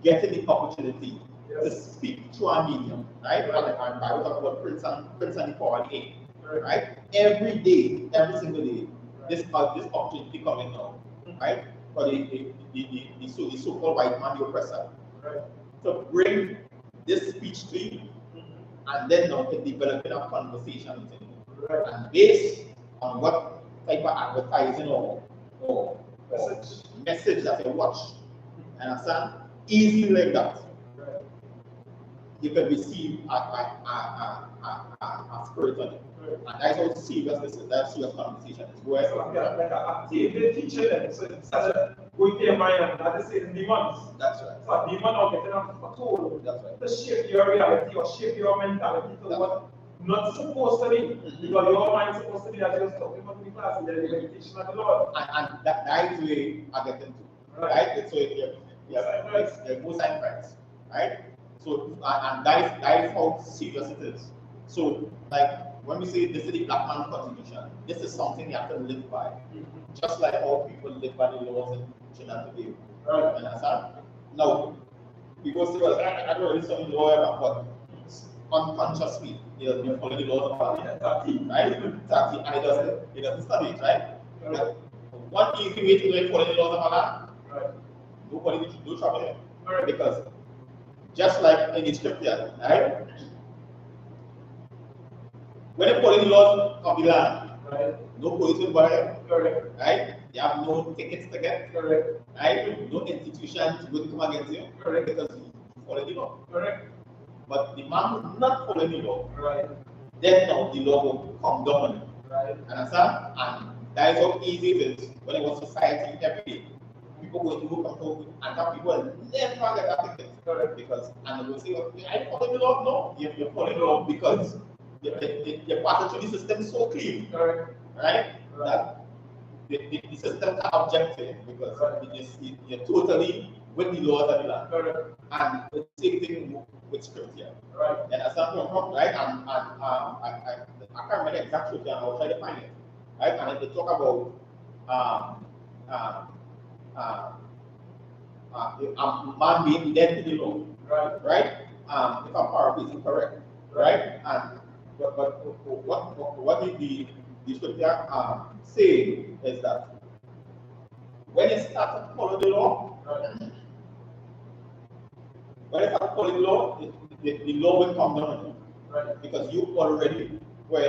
getting the opportunity to speak through a medium, right? And I will talk about Prince and the Power Game, right? Every day, every single day, this opportunity coming now, right? For the so-called white man, the oppressor, to bring this speech to you, and then now to develop a conversation with you, and based on what type of advertising or message that you watch, understand? Easy like that, you can receive a spirit on it. And that's how serious this is. That's serious conversation. It's where they teach them. So it's such a good thing, and that is demons. That's right. So demon are getting a tool. That's right. To shape your reality or shape your mentality to what not supposed to be. Because your mind is supposed to be as you're talking about the class and the meditation of the Lord. And that is where I get into. Right? So there's no sign price. Right? So and that is how serious it is. So like when we say this is the black man's constitution, this is something you have to live by. Just like how people live by the laws in China today. Right. Understand? Now, people say, well, I don't really study law, but unconsciously, you're following the laws of the right? He doesn't study it, right? Right. One easy way to do it, follow the laws of Allah, right? Nobody should do trouble here. Right. Because just like in the scripture, right? When you follow the laws of the land, right? No police will buy, correct, right? You have no tickets to get, correct, right? No institutions will come against you, correct, because you follow the law, correct. But the man who not follow the law, right, then now the law will come down on him, right? Understand? And that is how easy it is when it was society every day. People go to come home and some people will never get that ticket, correct, because and they will say, well, I follow the law. No, you follow the law because your passage through the system is so clean, correct, right? That the system is objective because you're totally with the laws of the land. Correct. And the same thing with scripture. Right. And that's not wrong, right? And I can't remember the exact scripture, and I will try to find it. Right? And they talk about a man being dead to the law. Right. Right? If I'm paraphrasing correct. Right? And but what the scripture say is that when you start to follow the law, right, when you start to follow the law, the law will come down on you, right? Because you already were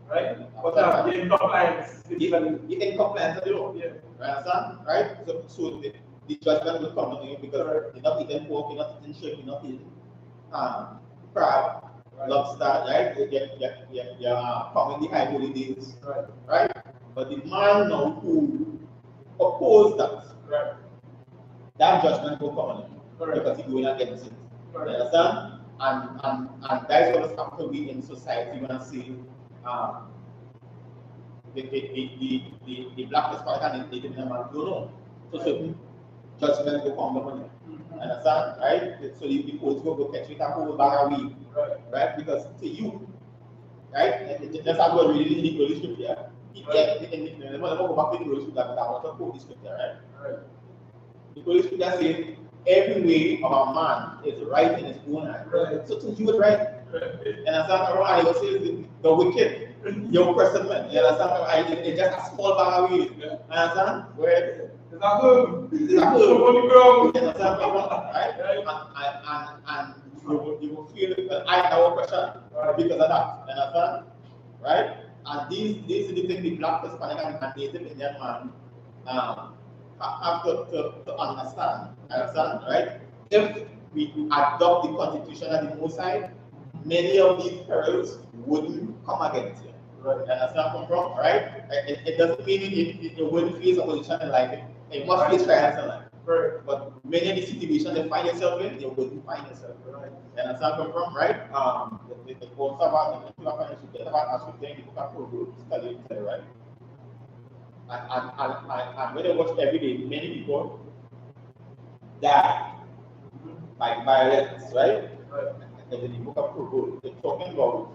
right? But you're in compliance. You're in compliance with the law. Yeah. Understand? Right? So the judgment will come on you because you're not eating pork, you're not eating shrimp, you're not eating crab, right, lobster, right? You're coming the high holy days, right? Right? But the man now who opposed that, right, that judgment will come on him, right, because he's going against it. Right. You understand? And that's what has happened to be in society when I see the black Hispanic and Native American don't know. So certain judgment will come on him. Understand? Right? So the police will go catch it and whole bag of weed. Right? Because to you, right? That's how we're reading the Holy Scripture. Never go back to the Holy Scripture, but I want to quote the Scripture, right? The Holy Scripture says, every way of a man is right in his own eyes. Right. So to you, it's right. And understand? And it says the wicked, your person, man. You understand? It's just a small bag of weed. Understand? Where it's a good. It's a good. You understand? Right? And you will feel I have a question because of that. You understand? Right? And these are the things the black, Hispanic, and Native Indian man have to understand. Understand? Right? If we adopt the constitution of the Most High, many of these perils wouldn't come against you. Right. And that's not come from, right? It doesn't mean you wouldn't face opposition in life. It must face trials in life. Right. But many of the situations you find yourself in, you wouldn't find yourself. Right. And that's not come from, right? The course about the book of Proverbs, study it, right? And when I watch every day, many people die by violence, right? Right. And in the book of Proverbs, they're talking about,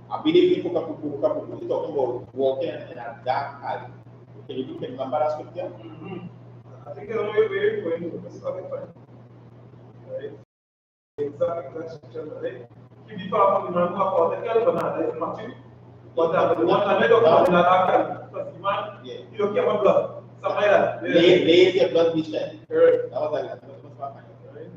I believe in the book of Proverbs, they're talking about walking in a dark alley. Can you remember that scripture? I think the only way you're going to is talking about right? Exactly, right? Keep the far from the man who called the girl banana is matching. But the one that made up on that actually, because the man, you don't care about blood. Something like that. Lay your blood be shed. That was like that. That was what happened. Right?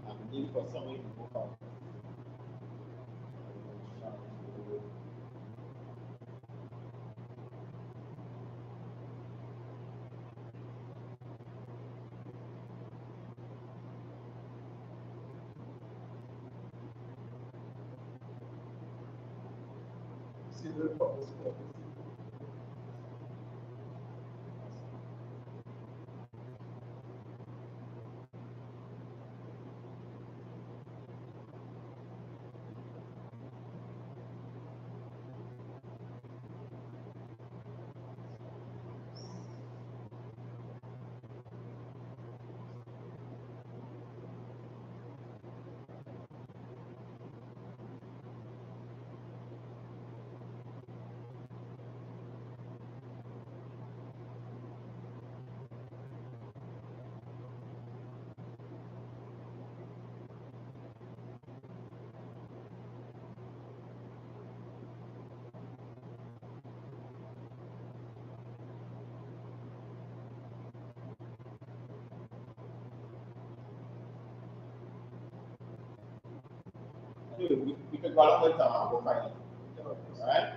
I believe for some reason, considered for this purpose. We could go along with go finally. Alright?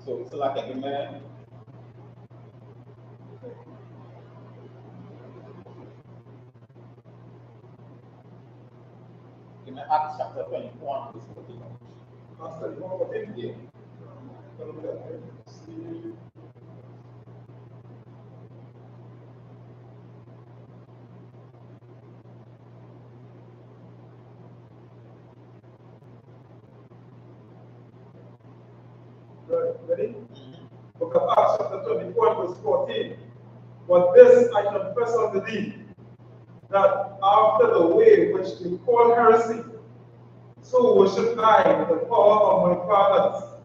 So like a man. In Acts chapter 21, verse 14. Acts 21, 14? Yeah. Right, ready? Book of Acts chapter 21, verse 14. But this I confess unto thee, that after the way which they call heresy, so worship I with the power of my fathers,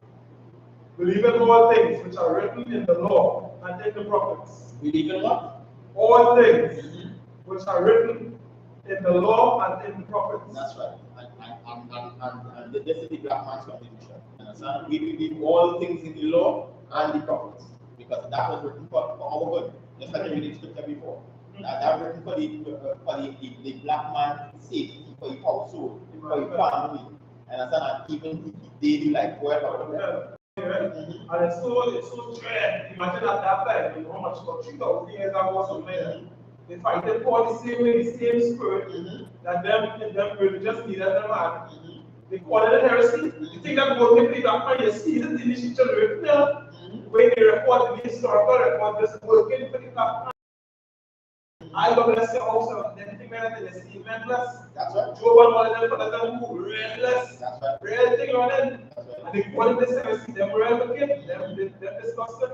believing all things which are written in the law and in the prophets. Believing what? All things which are written in the law and in the prophets. That's right. And this is the black man's contribution. Understand? We believe all things in the law and the prophets, because that was written for our good. Just like we read scripture before. That written for the black man's safety, for his household, for his family. Understand? And even daily life, wherever. And it's so dread. Imagine at that time, how much for 3,000 years ago, something. They fight it for the same way, the same spirit that them religious leaders them had. They call it a heresy. You think that both people that find you see the initial children when they report the historical record, this working for the cap. I don't bless your house and anything better than the eventless. That's right. Joe one of them for them who realless. That's right. Real thing on them. And they call it this heresy, them real wicked, them disgusting.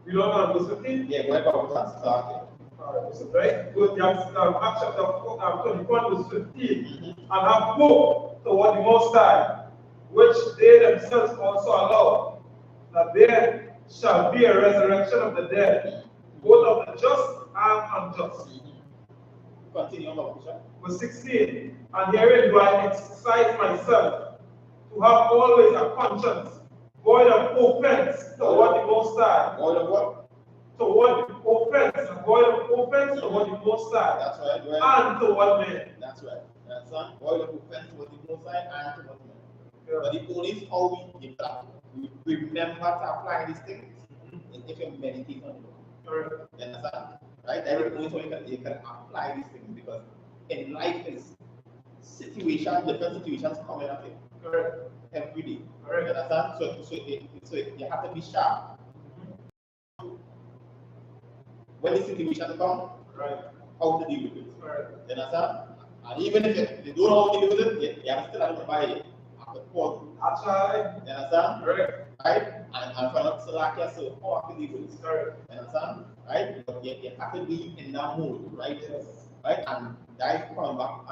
We don't know verse 15? Yeah, go ahead, let's start. Alright, so right, go to Acts chapter 21, verse 15. And have hope toward the Most High, which they themselves also allow, that there shall be a resurrection of the dead, both of the just and unjust. Continue on, Bishop. Verse 16. And herein do I exercise myself to have always a conscience void of offense toward the Most High. Void of what? Toward offense, void of offense toward the Most High. That's right. Right. And toward men. That's right. That's right. Void of offense toward the Most High and toward men. Yeah. But the only is how we remember to apply these things is if you meditate on it. Correct. You understand? Right? That is the only way you can apply these things, because in life is different situations coming at you. Correct. Every day. Correct. You understand? So you have to be sharp. When the situation comes, Right. how to deal with it. Right. You understand? And even if they don't know how to deal with it, you have to still have to buy it. After pause. That's right. You understand? Correct. Right? And for not select yourself, how to deal with it. Correct. You understand? Right? But you have to be in that mood, right? Yes. Right? And that is coming back,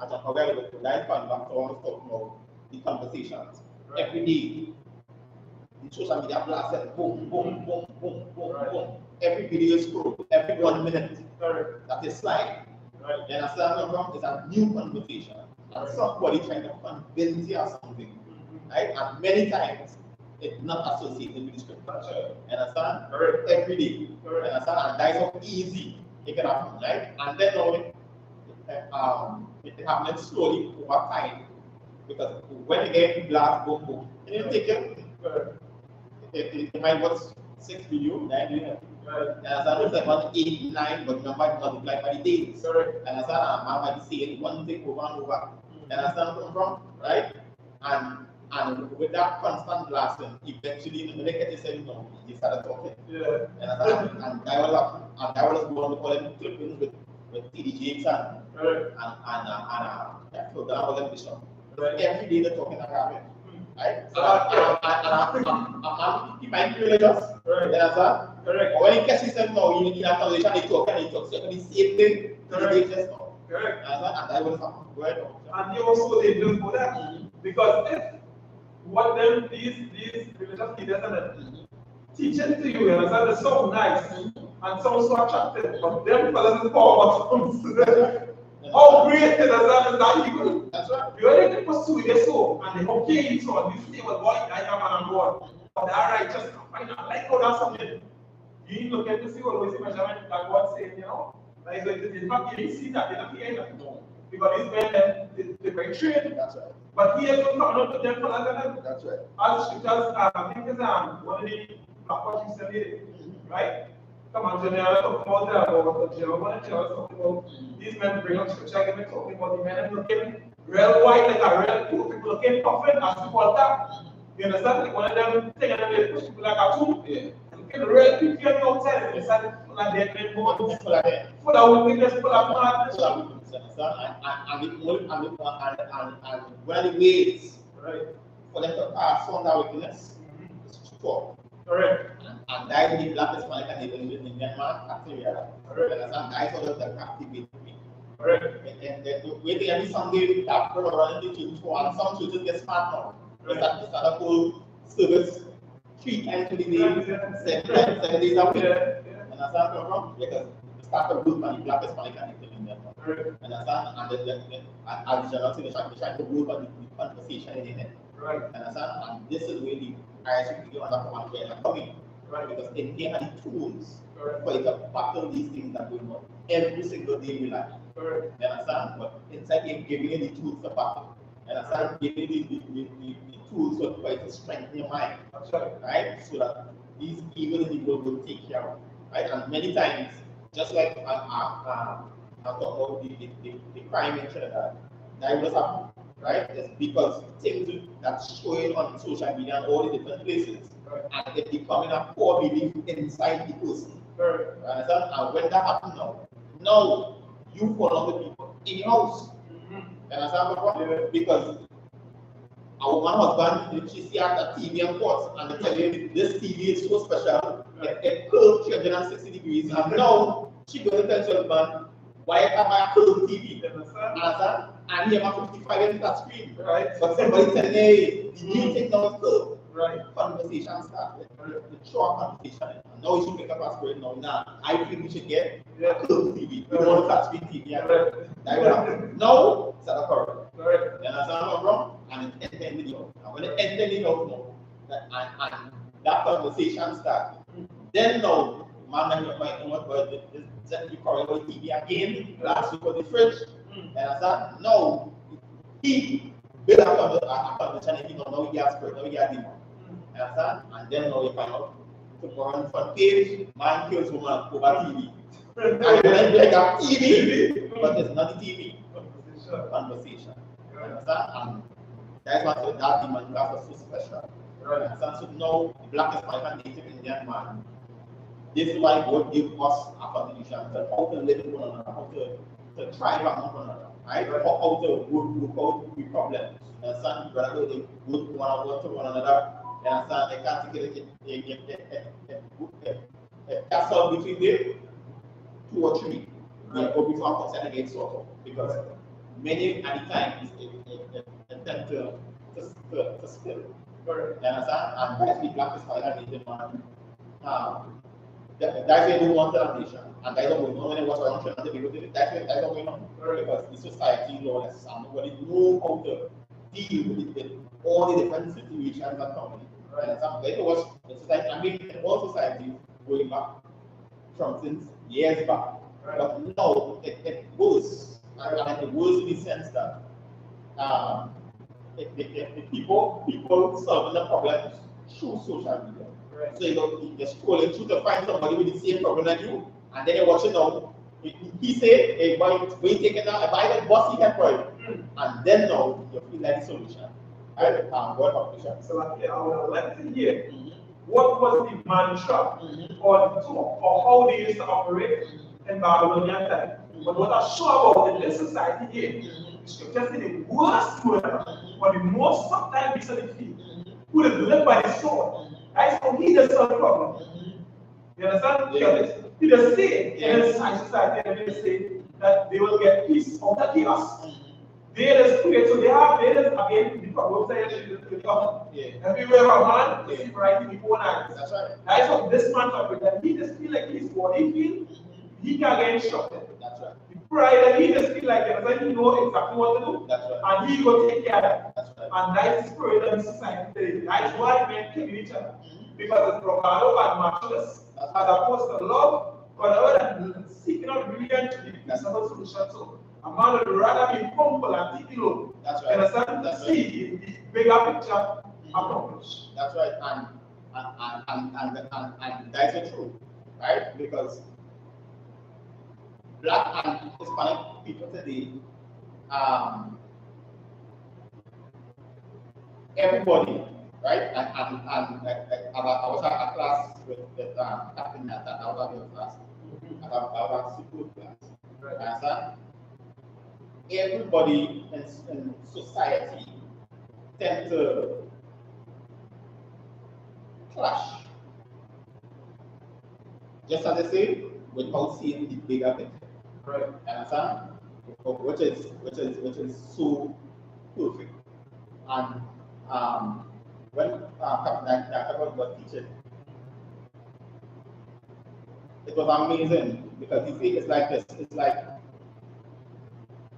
as a that is coming back to what I was talking about, the conversations. Right. Every day, the social media blast, boom, boom, boom, boom, boom, Right. boom. Every video is scrolled, every 1 minute. Correct. That is slide. Right. You understand what I'm saying? It's a new conversation. And somebody trying to convince you of something. Right? And many times it's not associated with the scripture. That's right. You understand? Correct. Every day. Correct. You understand? And that's how easy it can happen, right? And then now it happens slowly over time. Because when you get blast, boom, boom, it didn't take you. Correct. It might work 6 video, 9 video. And as I was like 1, 8, 9, but number multiplied by the days. And as I might be saying one thing over and over. And as I come from, right? And with that constant blasting, eventually when they get said no, he started talking. And I was going to call him clippings with TDJs and program organization. Every day they're talking about it. Right? He might be religious. Correct. When he catches them now, in a conversation, they talk so the same thing. Correct. Correct. And that was word. And they also they do for that. Because if what them these religious leaders are teaching to you, you understand, they sound nice and sound so attractive, but them fellas is power. How great is that evil? That's right. You already pursue their soul and they okay you so you say, well, boy, I am and I'm God. But they are righteous. I like how that's something. You look at to see what we see measurement that God said, you know. Like it's not you see that, they're not hearing that. No. Because these men, they're very trained. That's right. But he is coming up to them for that. That's right. As scriptures, I think it's one of the what you said, right? Come on, General, talk about that, about General, talk about these men bring up scripture, give me talking about the men looking real white, like a real cool, people looking puffin, as people tap. You understand? Like one of them taking them, they push people like a tomb. Looking real people outside, you understand? Full of dead men, full of wickedness, full of madness. And one of the ways for them to pass on that wickedness is to talk. Correct. And that is the blackest man can even live in Myanmar, Nigeria. And that is all of the captivate me. Correct. And waiting every Sunday, after running the church, and some churches get smart now. They start a whole service 3 times a day, 7 days a week. And that's how come from, because the start of group and the blackest man can live in Myanmar. And that's how, and as General said, they're trying to work on the conversation in it. Right. And this is where the I.S.U.P.K are coming. Right. Because they have the tools for you to battle these things that are going on every single day in your life. You understand? But inside him giving you the tools to battle. You understand? Giving you the tools for you to strengthen your mind. Right? So that these evil in the world will take care of. Right? And many times, just like I talk about the crime in Trinidad, that will happen. Right? It's because things that's showing on social media and all the different places, and it's becoming a core belief inside the person. Understand? And when that happens now you follow the people in your house. Understand? Because our one husband, she see at the TV and courts, and they tell you this TV is so special, it curves 360 degrees, and now she goes to tell her husband, why am I a curved TV? Understand? And he have a 55 inch touch screen. Right. But somebody telling hey, the new thing now is curved. Right. Conversation started. The short conversation. And now you should pick up a screen now. I think we should get a curved TV. We don't want a touch screen TV. That will happen. Now, it's a curve. You understand what I'm wrong? And it ended the out. And when it ended the out now, and that conversation started, then now, man, might know what you call it TV again. Last week was the fridge. And I said, no, he built a condition, you know, now he has spirit, now he has demon. And I said, and then now you find out, tomorrow on the front page, man kills woman over TV. And then like a TV, but it's not the TV. Conversation. You understand? And that's why that demon was so special. You understand? So now, the blackest man and native Indian man, this is why God gave us a condition to how to live with one another, how to thrive among one another, right? How to work out the problems. You understand? Brother, they work one another. You understand? They can't take a castle between them, 2 or 3. They go before a concern against sort of. Because many at the times they tend to spill. You understand? And that's the blackest part of the man. That's why they want the nation. And that's what we know when it was around Trinidad, that's what we know. Because the society lawless and nobody knows how to deal with all the different situations that come in. It was the society, I mean, in all societies going back from since years back. But now it goes, and it goes in the sense that the people solving the problems through social media. Right. So you're scrolling through to find somebody with the same problem as you, and then you're watching now. He said, hey, boy, when you take it down, buy the boss he had for you. And then now you feel like the solution. Right? What publisher? So I would like to hear what was the mantra or the talk or how they used to operate in Babylonian time. But what I saw about in this society here, the scripture said the worst word or the most sometimes recently who is led by the sword. Right? So he does solve the problem. You understand? Yes. He does say in this society and they say that they will get peace out of chaos. They just create, so they just again the problem everywhere a man is right in the own eyes. That's right. That's what this man talking that he just feel like he's what he feel, he can get instructed. That's right. The pride and he just feel like he know exactly what to do. That's right. And he go take care of it. That's right. And that's the spirit of the society today. That's why men kill each other. Because it's bravado and matchless as opposed to love, but other than seeking out brilliant to the peace of a solution. So a man would rather be humble and take it low. That's right. You understand? That's See the bigger picture accomplished. That's right. And that's the truth, right? Because Black and Hispanic people today, everybody, right? And I was at a class with Captain Nathan. I was at your class. I was at super class. Right. Understand? Everybody in society tend to clash. Just as I say, without seeing the bigger picture. Right. Understand? Which is so perfect. And when Captain Nathan was teaching, it was amazing because he said it's like this. It's like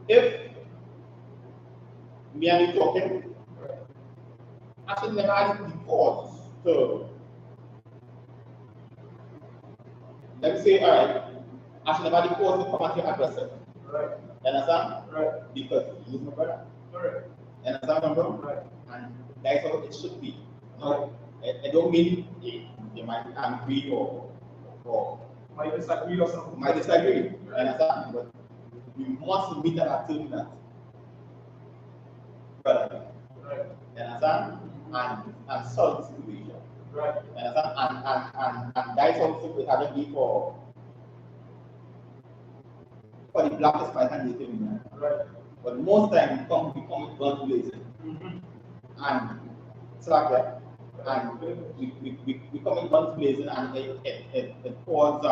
if me and you talking, I should never had the pause to let me say, all right, I should never have the pause to come at your aggressive. Right. You understand? Right. Because he's my brother. Right. You understand what I'm saying? Right. And that's how it should be. No, I don't mean you might be angry or Might disagree or something. might disagree. You understand? But we must meet an agreement. Brother. Right. You understand? And solve the situation. Right. You understand? And that's also it hasn't been for the blackest fight and native man. Right. But most times we come with guns blazing. And it's like that. And we come with guns blazing and it causes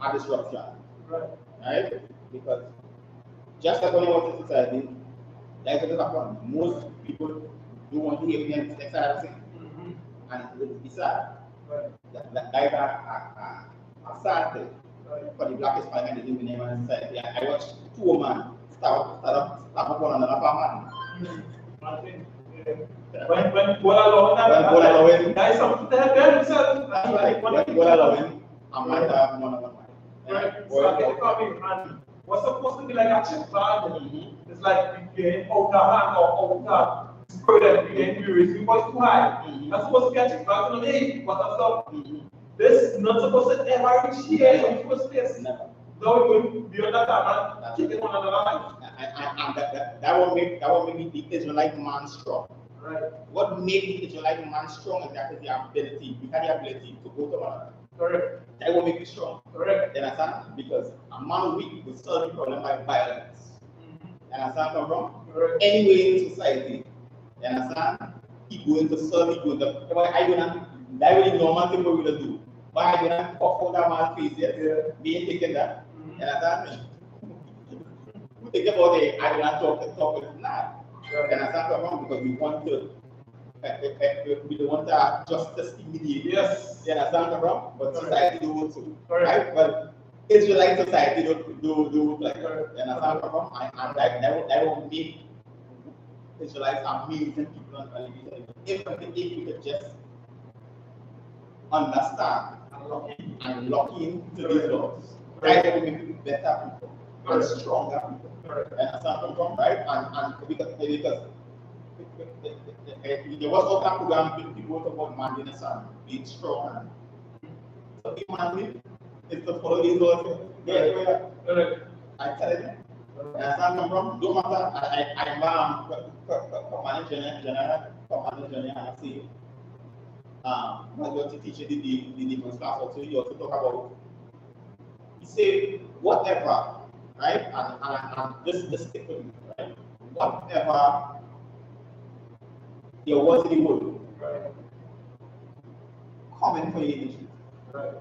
a disruption. Right? Because just like when you watch the society, that's what happens. Most people don't want to hear against the side of thing. And it's sad. That is a sad thing for the blackest family and the living in society. I watched two women start up one another for man. When Bola Lowin, that is something to help themselves. That's right. When Bola Lowin, a man have one on one. Right. So I get coming and what's supposed to be like a check value. It's like you get out of hand or out of spirit you get curious because too high. That's supposed to be a check value to me. What the stuff? This is not supposed to ever reach here in the first place. Never. Now we're going to be on that time and kick it one another. And that will make the Israelite man strong. Right. What makes the Israelite man strong is that the ability, he has the ability to go to one another. Correct. That will make you strong. Correct. You understand? Because a man weak will solve the problem by violence. You understand come from? Correct. Anyway in society, you understand? He going to solve it, that will be normal thing what we're going to do. Why are you going to puff out that man's face yet? Being taken that. You understand? We think about it, I don't talk with that. You understand come from? Because we want to we don't want that justice immediately. Yes. You understand come from? But society don't want to. Correct. Right? But Israelite society don't look like that. You understand come from? And that will make Israelites amazing people on television. If we could just understand and lock into these laws, right? That will make people better people and stronger people. You understand come from? Right? And because there was also a program with people talk about manliness and being strong. And so being manly is to follow these laws. Yeah, I tell you. And I come from, don't matter, I'm commanding general, and I say, when you're teaching the different class, also you also talk about, you say, whatever, right? And this stick with me, right? Whatever there was in the world, right? Common for you in the truth. Right.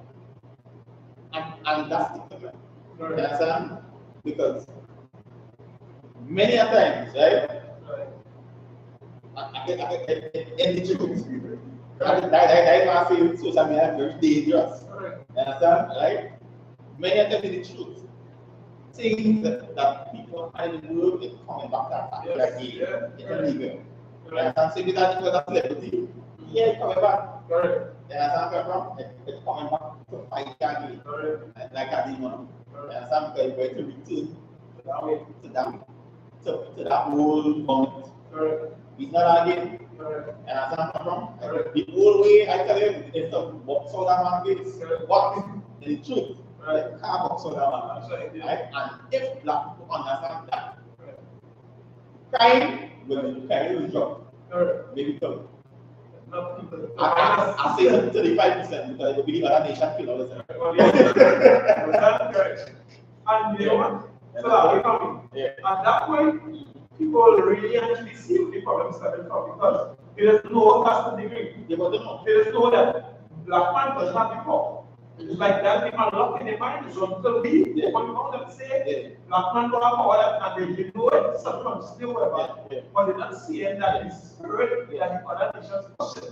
And that's the thing. You understand? Because many a times, right? I get in the truth. That is why I say social media is very dangerous. You understand? Right? Many a times in the truth. Things that people find in the world is coming back to that again. It's illegal. You understand? So because it was a celebrity, yeah, it's coming back. You understand where I'm from? It's coming back to fight again. Like a demon. You understand? Because it's going to return to that whole moment. It's not again. And as I'm from, the whole way I tell you is to box all that man gets. What is the truth? Can't box all that man. Right? And if black people understand that, crime will drop. Maybe come. I say 35% because I believe other nations kill all the time. And you know what? So at that point, people really actually see the problem starting from because there is no master degree. There is no that black man does not before. It's like that people locked in their mind. So until we open them say black man don't have power and they know it sometimes still but they're not seeing that it's spirit that the other nations possess.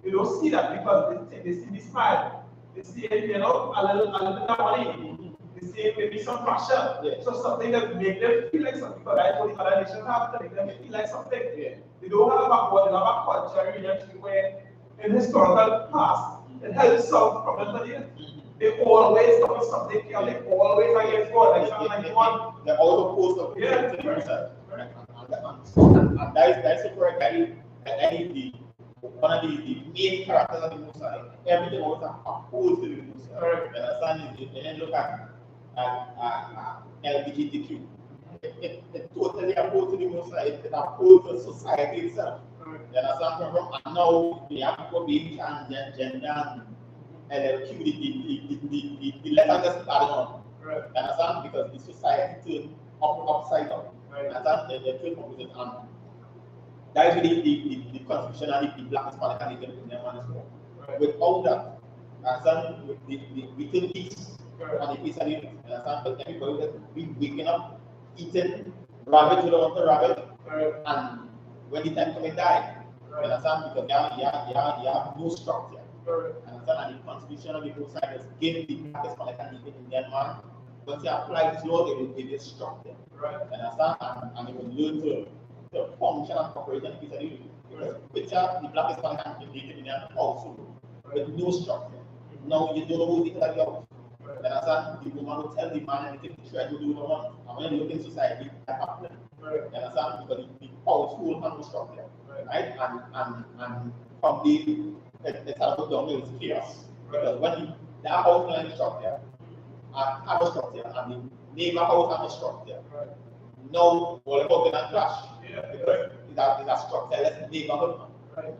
You don't see that because they see the smile. They see a little bit of money. Say maybe some fashion, so something that make them feel like something. But I told the other nations have to make them feel like something. They don't have a backward, they have a culture really where in historical past it helps solve problems for them. They always come with something, they always against God, like something like one. They're all opposed to the person. And that's the correct guy. One of the main characters of the Musa, everything was opposed to the Musa. You understand? And then look at LGBTQ. It totally opposed to the Musa, it opposed to society itself. You understand? And now the people being transgender and LQ, the letter just started on. You understand? Because the society turned upside down. You understand? They turned opposite. And that is the constitution and the black Hispanic and the Indian one as well. Without that, understand, we take peace and the peace and the understand, but everybody will be waking up, eating rabbit, you don't want to rabbit, and when the time comes, die. Understand? Because you have no structure. Understand? And the constitution of the both sides give the black Hispanic and the Indian man. Once you apply this law, they will give you structure. Understand? And you will learn to function and operate in peace and unity. Because picture the black Hispanic and the Indian household with no structure. Now you don't know who the other house. Understand? The woman will tell the man anything to try to do what want. And when you look in society, that happens. Understand? Because the household has no structure. Right? And from it's about downhill, it's chaos. Because when that house line structure have a structure and the neighbor house have a structure. Now all about gonna clash. Because it's a structureless neighborhood.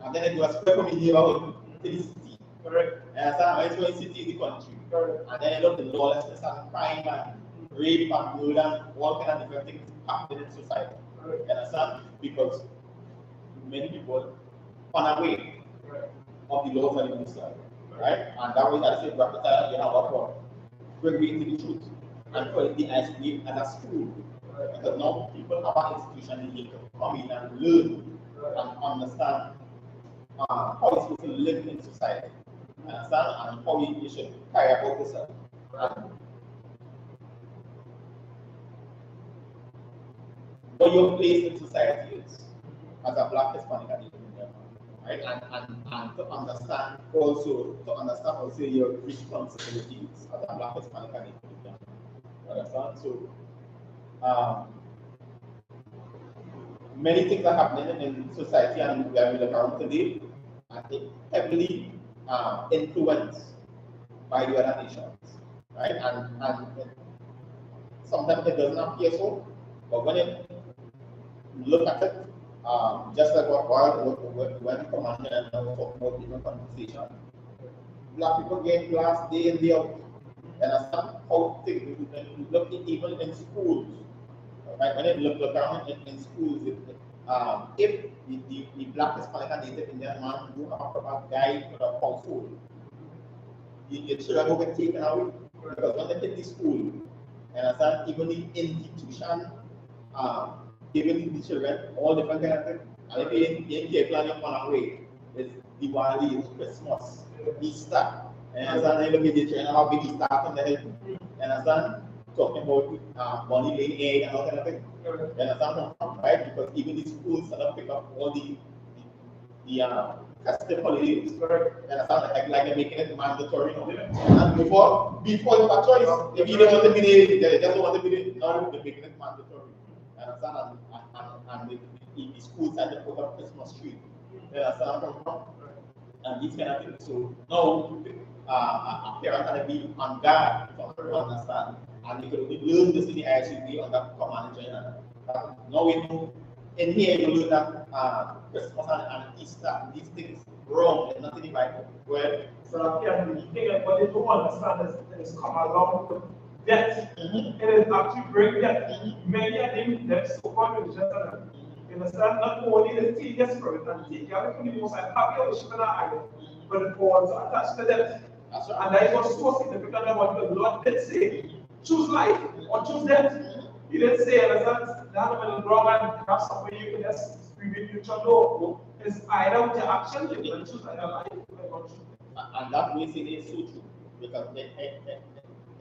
And then it goes spread from the neighborhood to the city. And it's going city in the country. And then you look at the lawlessness and crime and rape and murder and all kind of different things happening in society. You understand? Because many people run away of the laws of the Muslim. Right? And that way that is a bracket that you have what bring me into the truth and call it the I.S.U.P.K as a school. Because now people have an institution that you can come in and learn and understand how you're supposed to live in society. Understand? And how you should carry about yourself. What your place in society is as a black Hispanic and Indian, right? And to understand also your responsibilities as a black Hispanic and Indian. Understand? So many things are happening in society and where we look around today, and it heavily influenced by the other nations, right? And sometimes it doesn't appear so, but when it look at it, just like when Commander and I was talking about different conversation, black people get class day in day out, and that's not how things look even in schools. Right? When you look around in schools, if the black Hispanic and Native Indian man do have a proper guide for the household, the children will get taken away. Because when they hit the school, and as that even the institution giving the children all different kind of things. And if you ain't careful, you run away. It's Diwali, it's Christmas, Easter. And as that, you look at the children, how big Easter from the head. And as that, talking about money laying egg and all kind of thing. And as that, right? Because even the schools start to pick up all the festive holidays, and I sound like they're making it mandatory. And before you have a choice, if you don't want to be there, they just don't want to be there. Now they're making it mandatory. And I sound and the schools had to put up Christmas tree. And I sound and these kind of things. So now a parent can be on guard to understand, and they could only learn this in the I.S.U.P.K under command and general. Now we know. In here, you look at Christmas and Easter, these things wrong, there's nothing in the Bible. Well, so yeah, the thing that what they don't understand is come along with death. It is actually great death. Many of them, that's so called religious. You understand? Not only the tedious spirit and take care of the most happy of the ship in our island, but it falls attached to death. And that is what's so significant about the Lord did say, choose life or choose death. He didn't say, that will grow and have somebody you can just reveal future law. It's either with your action, you can choose either life or choose. And that way is so true. Because it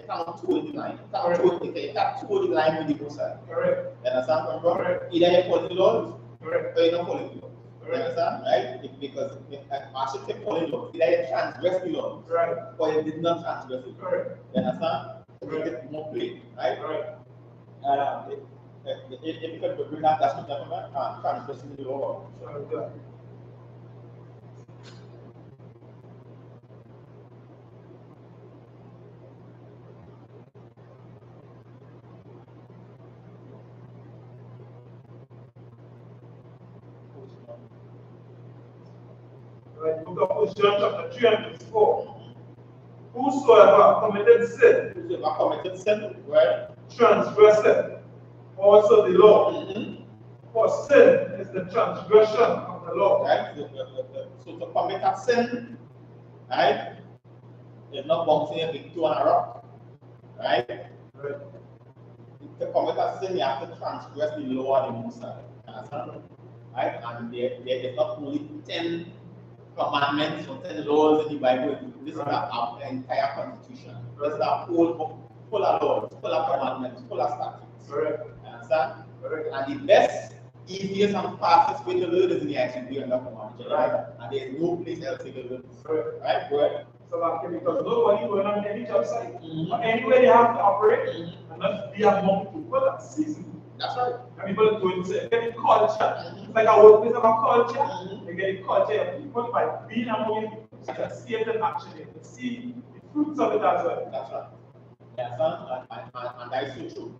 cannot toe the line. It can't toe the line with the Most High. Correct. You understand from God? Either you follow the laws, correct, or you don't follow the laws. You understand? Right? Because I should say follow the laws. Either you transgress the laws, right, or you did not transgress the laws. correct. You understand? To make it more plain, right? Right. If you can bring that, that's not transgressing the law. Sure. Right, book of John chapter 3 and verse 4. Whosoever committed sin, right? Transgresseth also the law. For sin is the transgression of the law. Right? So to commit a sin, right? It's not bouncing into a rock. Right? To commit a sin, you have to transgress the law of the Most High. Understand? Right? And there is not only 10 commandments or 10 laws in the Bible. This is our entire constitution. This is our whole book, full of laws, full of commandments, full of statutes. Correct. Understand? Correct. And the best, easiest, and fastest way to learn is in the I.S.U.P.K under command. Right? And there is no place else you can learn. Right? Go ahead. So because nobody going on any job site, or anywhere they have to operate, and not be among people that season. That's right. And people going to get culture. It's like a workplace of a culture. They get a culture of people by being among people. You can see it in action. You can see the fruits of it as well. That's right. Yeah, and that is so true.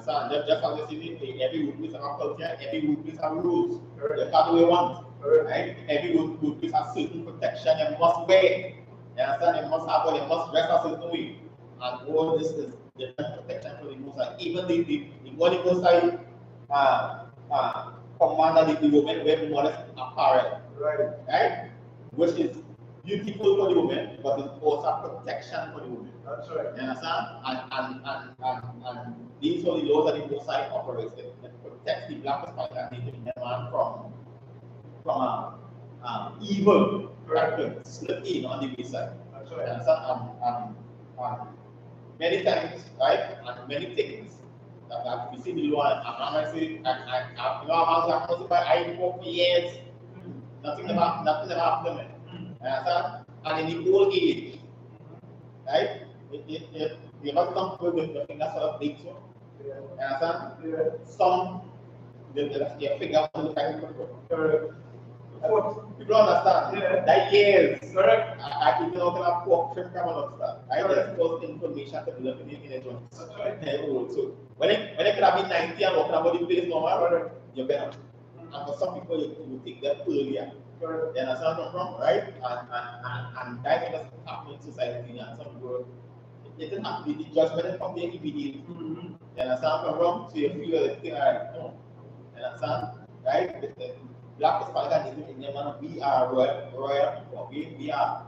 So just as you see, every workplace have a culture, every workplace have rules. You can't do what you want. Right? Every workplace has certain protection you must wear. You understand? You must have one, you must dress a certain way. And all this is different protection for the Most High. Even the Most High command the women wear modest apparel. Right? Which is beautiful for the women, but it's also protection for the women. That's right. You understand? And these are the laws that the Most High operates. It protects the black Hispanic and Native man from evil practice slipped in on the wayside. That's right. You understand? Many times, right? And many things that we see the law, and I say, I'm going to by I.S.U.P.K for years. Nothing ever happened to me. And in the old age, right? You have some people with the finger sort of big, so. Some You figure out the kind of control. What? People don't understand. Yeah. That years. Correct. I even know that pork shrimp come and understand. I Correct. just post information to develop in a joint. That's right. So when it could have been 90 and walking about the place normal, Correct. you're better. And for some people, you take that earlier. Correct. You understand what I'm from, right? And that doesn't happen in society. And some people, it doesn't have to be the judgment from the immediate. You understand what I'm from? So you feel like, all right, no. You understand? Right? The Black Hispanic in Yemen, we are royal people. We are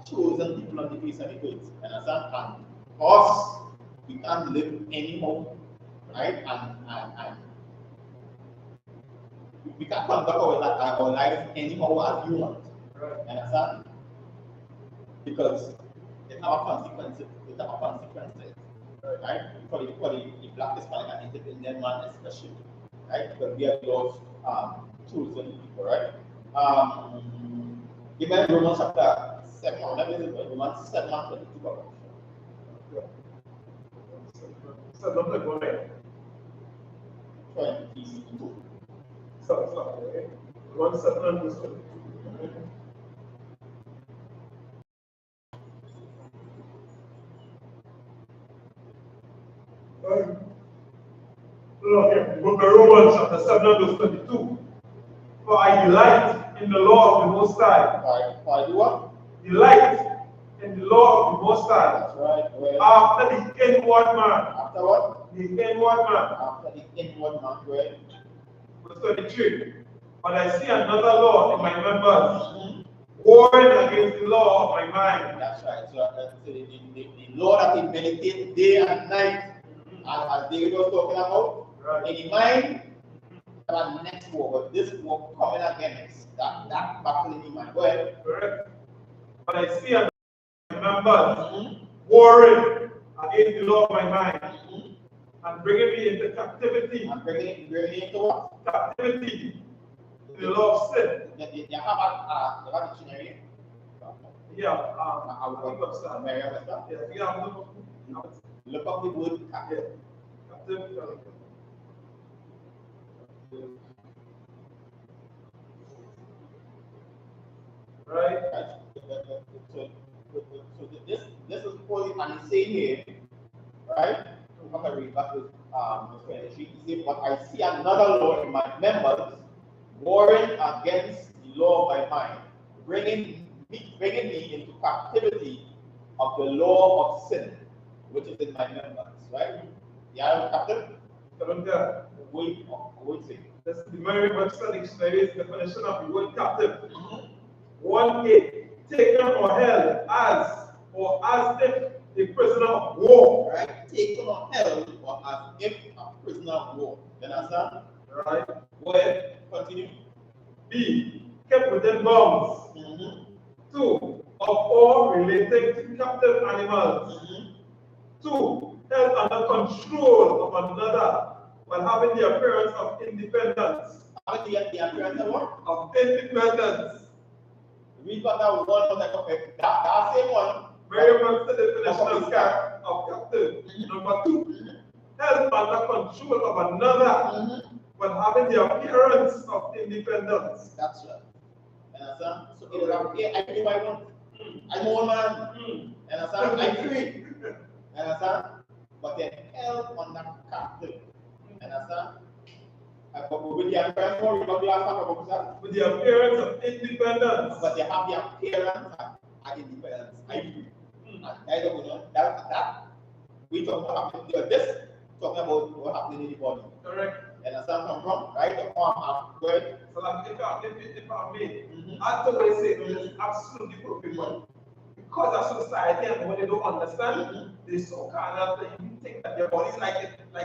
chosen people on the face of the earth. You understand? And us, we can't live anyhow, right? And we can't conduct our life anyhow as humans. Right. You understand? Because it have consequences. It have consequences. Right? For the Black Hispanic and Native Indian man especially. Right? Because we are those chosen people, right? Give me Romans chapter 7, Romans 7 and 22. So don't let go there. 22. So, okay. 1 and verse 22. Okay, book of Romans chapter 7 and verse 22. For I delight in the law of the Most High. For do what? Delight in the law of the Most High. That's right. Well, After the inward man. after what? The inward man. After the inward man, right? Verse 23. But I see another law in my members, warring against the law of my mind. That's right. So the law that we meditate day and night, as David was talking about, Right. in the mind, and next war, but this war coming against that battle in the mind. Go ahead. Correct. But I see another law in my members, warring against the law of my mind, and bringing me into captivity. And bringing into what? Captivity to the law of sin. You have a dictionary? Yeah, I I think of that. Mary Webster. Yeah, Look up the word captive. captivity. Right? So this is what and it's saying here, right? I'm going to read back to verse 23. He said, but I see another law in my members, warring against the law of my mind, bringing me into captivity of the law of sin, which is in my members, right? Yeah, captive? Wait, say. That's the Merriam-Webster Dictionary's definition of the word captive. One is taken or held as or as if a prisoner of war. Right? Taken or held or as if a prisoner of war. You understand? Right? Go ahead, continue. B. Kept within bounds. 2. Of all relating to captive animals. 2. Held under control of another while having the appearance of independence. Having the appearance of what? Of independence. Read what that one that same one. Merriam-Webster definition of captive. Number 2. Held under control of another while having the appearance of independence. That's right. Understand? So it is okay, I do my want. I'm old man. Understand? I'm free. Understand? But they're held under captive. Understand? With the appearance with the appearance of independence. But they have the appearance of independence. I do. I don't know. That we talk about this, talking about what happened in the body. Correct. And understand come from, right? The arm have good. So like if I may, I always say it's absolutely perfect one. Because of society and when they don't understand, they so kind of you think that their body is like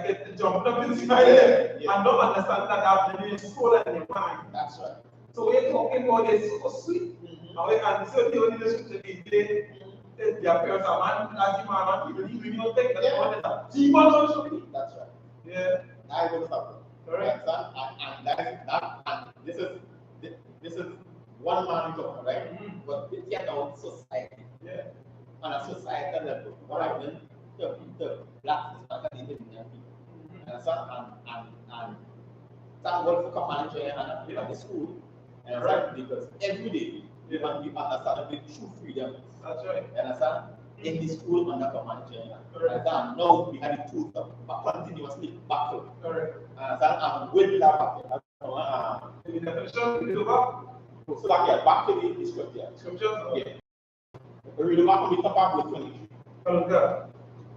it jumping up inside them and don't understand that they have the soul and the mind. That's right. So we're talking about it so sweet. And so the only relationship is the appearance of man as the man and people don't think that one is a demon also. That's right. Yeah. That is what Correct. And that and this is one man talking, right? But it's yet our society. Yeah. On a societal level, what happened to Black Hispanic Indian people. And thank God for command GEN.YAHANNA at the school. And because every day you understand the true freedom. That's right. Understand? In the school under command GEN.YAHANNA. And now we have the tools to continuously battle. And with that battle, the definition, so that yeah, back to the scripture. Yeah. We read back to the top of verse 23.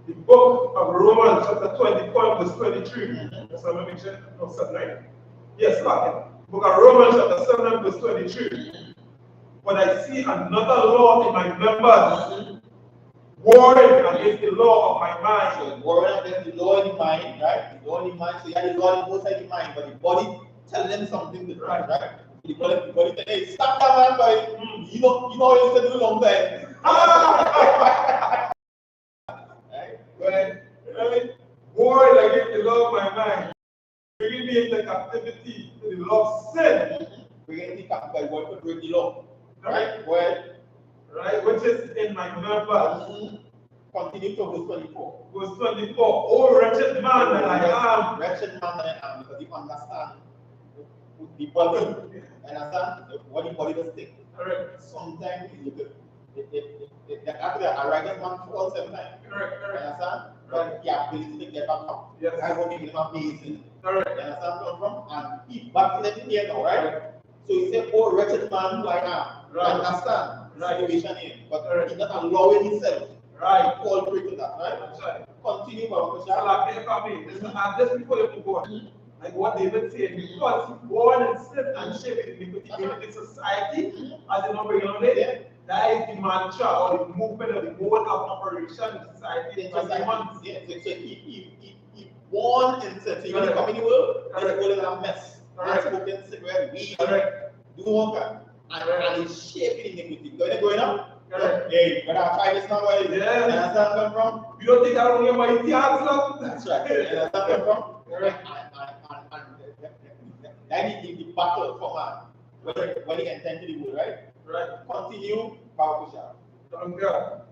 The book of Romans, chapter 24, verse 23. That's what I'm making sure. No, 7, yes, okay. Book of Romans, chapter 7, verse 23. But I see another law in my members, warring against the law of my mind. So warring against the law in the mind, right? The law in the mind. So you have the law in both sides of the mind, but the body tells them something different, right? The body tells, hey, stop that man, boy. You know what you said a long time. Right? Warring against the law of my mind, bringing me into captivity to the law of sin. Bringing the captivity to break the law. Right? Well, right, which is in my members. Continue to verse 24. Verse 24. Oh, wretched man that I am. Wretched man that I am, because you understand the body. Understand what the body does take. Correct. Sometimes you could. After a righteous man falls sometimes. Correct. Understand? But the ability to get back up. Yes. I want to give him amazing. Correct. Understand where I'm from? And he battling here now, right? So he said, oh, wretched man who I am. Right. Understand? Right. Situation here. But he's not allowing himself. Right. Fall prey to that, right? That's right. Continue, Baruch Hashem. Just before you move on, like what David said, because he born in sin and shaped in iniquity in society, as the number on it, that is the mantra or the movement or the mode of operation in society. So he born in sin. So when he come in the world, this world is a mess. Smoking cigarette, weed, doing work, and he's shaping iniquity. Because going up. Hey, but I try this now, where is it? Yeah. And that's not come from. You don't think I don't hear my hands. That's right. And that's not come from. That is the battle for man. When he enters the world, right? Right. Continue, Baruch Thank God.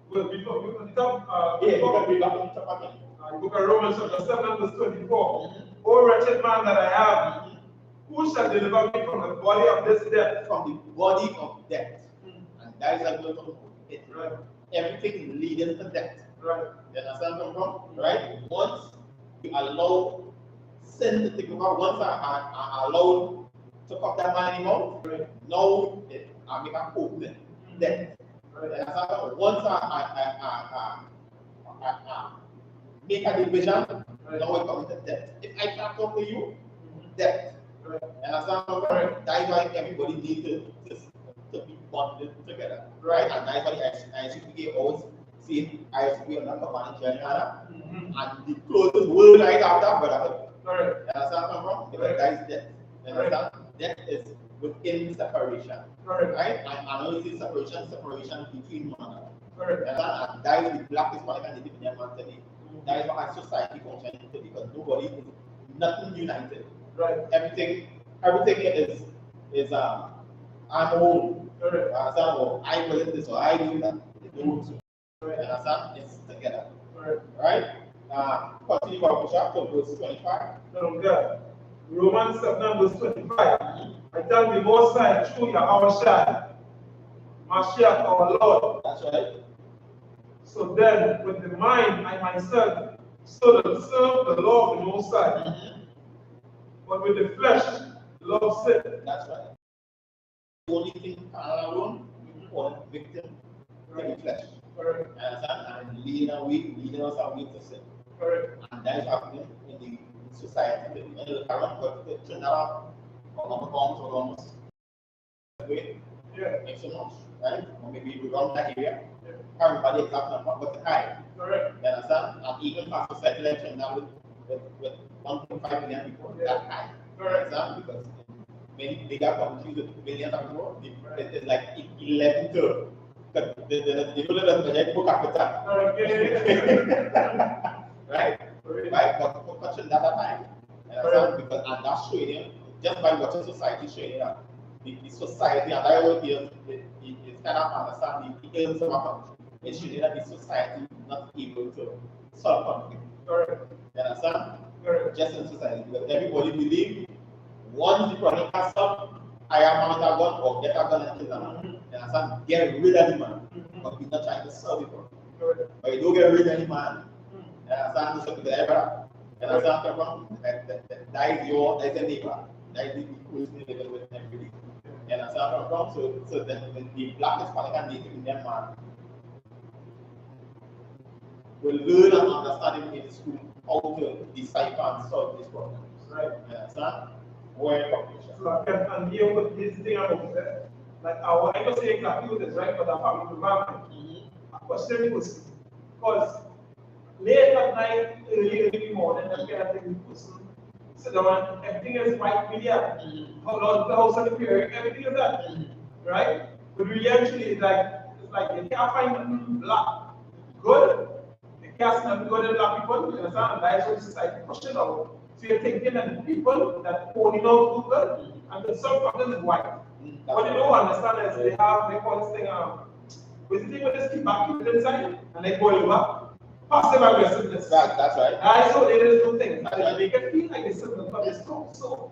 Well, before you can talk, you can be back in the top again. Book of Romans chapter 7, verse 24. O wretched man that I am, who shall deliver me from the body of this death? From the body of death. And that is a good of it. Right. Everything leading to death. Right. You understand where I'm from? Right? Once you allow sin to take over, once I allow to cut that man anymore, right. Now I make a opening. Death. Right. You understand? Once I make a division, right. Now we come to death. If I can't talk to you, death. Right. You understand? Right. That is why everybody needs to be bonded together. Right? And that is why the I.S.U.P.K always see I.S.U.P.K on that command GEN.YAHANNA. And the closest word right after brotherhood. Right. You understand where I'm from? Because that is death. You understand? Death is within separation. Right? And I know you see separation between one another. And that is the blackest part and the different man today. That is what our society functions today, because nobody is nothing united. Right. Everything is I'm old. Understand? Or I will this or I do that. They do so. Understand? It's together. Right? Continue our chapter verse 25. Okay. Romans 7 verse 25. I tell the Most High through Yahushua, Mashiach our Lord. That's right. So then, with the mind, I myself stood and serve the law of the Most High. But with the flesh, love sin. That's right. The only thing alone, we fall victim to the flesh. And leading us away to sin. And that is happening in the society. In the current turn around, almost. Yeah. Makes so much, right? Or maybe we run that area. Everybody exactly what's the high. Correct. You understand? And even past society election now with 1.5 million people, that high. Correct. Because many bigger countries with millions of people, it's like 11 to the book capital. Right? Right? But for touching that time. Because and that's showing you, just by watching society showing you, the society and that way is kind of understanding the ills of a country. It's showing that the society is not able to solve conflict. You understand? just in society, because everybody believe once the product has up, I am mount a gun or get a gun and kill them. And I said, get rid of the man. But we're not trying to solve it. But you don't get rid of the man. And I said, to something ever. And I said, that is your, that is a neighbor. That is the person you live with every day. And I said, so that the black Hispanic and Native Indian man will learn and understand in school how to decipher and solve these problems. Right? You understand? So I can deal with this thing about that. Like I don't say exactly what is right, but I'm having to learn. A question was because late at night, early in the morning, that kind of thing, person sit down, everything is white media. How long the house of the period, everything is that. Right? But really actually it's like you can't find nothing black good. You can't see nothing good in black people, you understand? That is what society pushing out. So you're thinking that the people that only know good and the some of them is white. What you don't understand is they call this thing basically when they keep back inside and they boil you up. Passive aggressiveness. Right, that's right. So they just do things. And they can feel like they're simple, but they're strong. So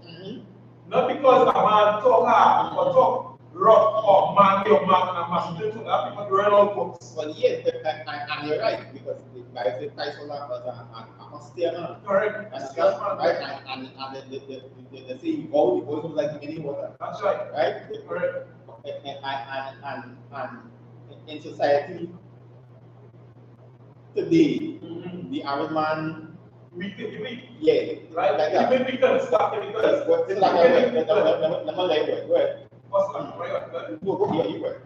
not because a man talk hard or talk rough or manly or man and masculine to that, people run all books. Well, yes, and you're right, because the Bible says was a austere man. Correct. And right, and they say you go, the voice was like any water. That's right. Right? Correct. And in society today, the average man, weak. yeah, right? Like even because stuff because what's like what's right? Yeah, you were.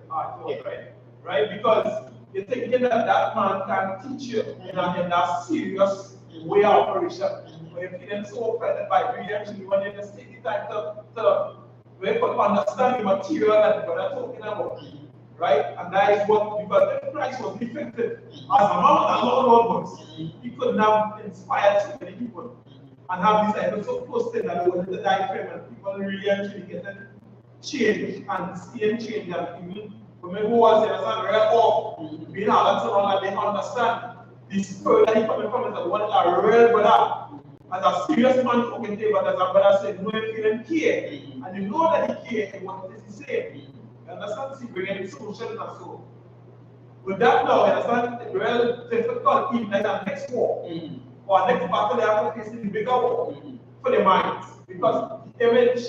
Right? Because you're thinking that man can teach you in a serious way of operation. But you're feeling so offended by it, you actually want to just take the time to understand the material that we're talking about. Right? And that is what, because if Christ was defective as a man and Lord was, he couldn't have inspired so many people and have disciples so close to that they wanted to die for him, and people really actually get change and seeing change, and even women who was there as very off, being alert and all that, they understand the spirit that he coming from is the one that are real brother. As a serious man talking to you, but as a brother said, no, if you don't care, and you know that he cares, and what it is he saying. Understand? See, bringing the solution and so. With that now, understand it's real difficult even like the next war or next battle they have to face in the bigger war for the minds, because the image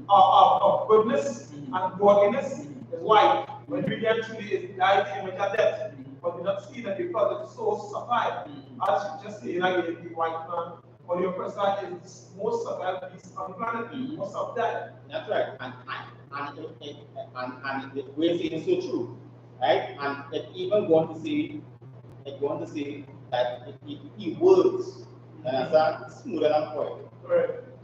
of goodness and godliness is white, when really actually is the image of death. But we not see that because it's so subtle. As you just say, like the white man or the oppressor is most subtle beast on the planet, most of that. That's right. And the way it's so true, right? And it even going to say that it works, and as that smoother than oil,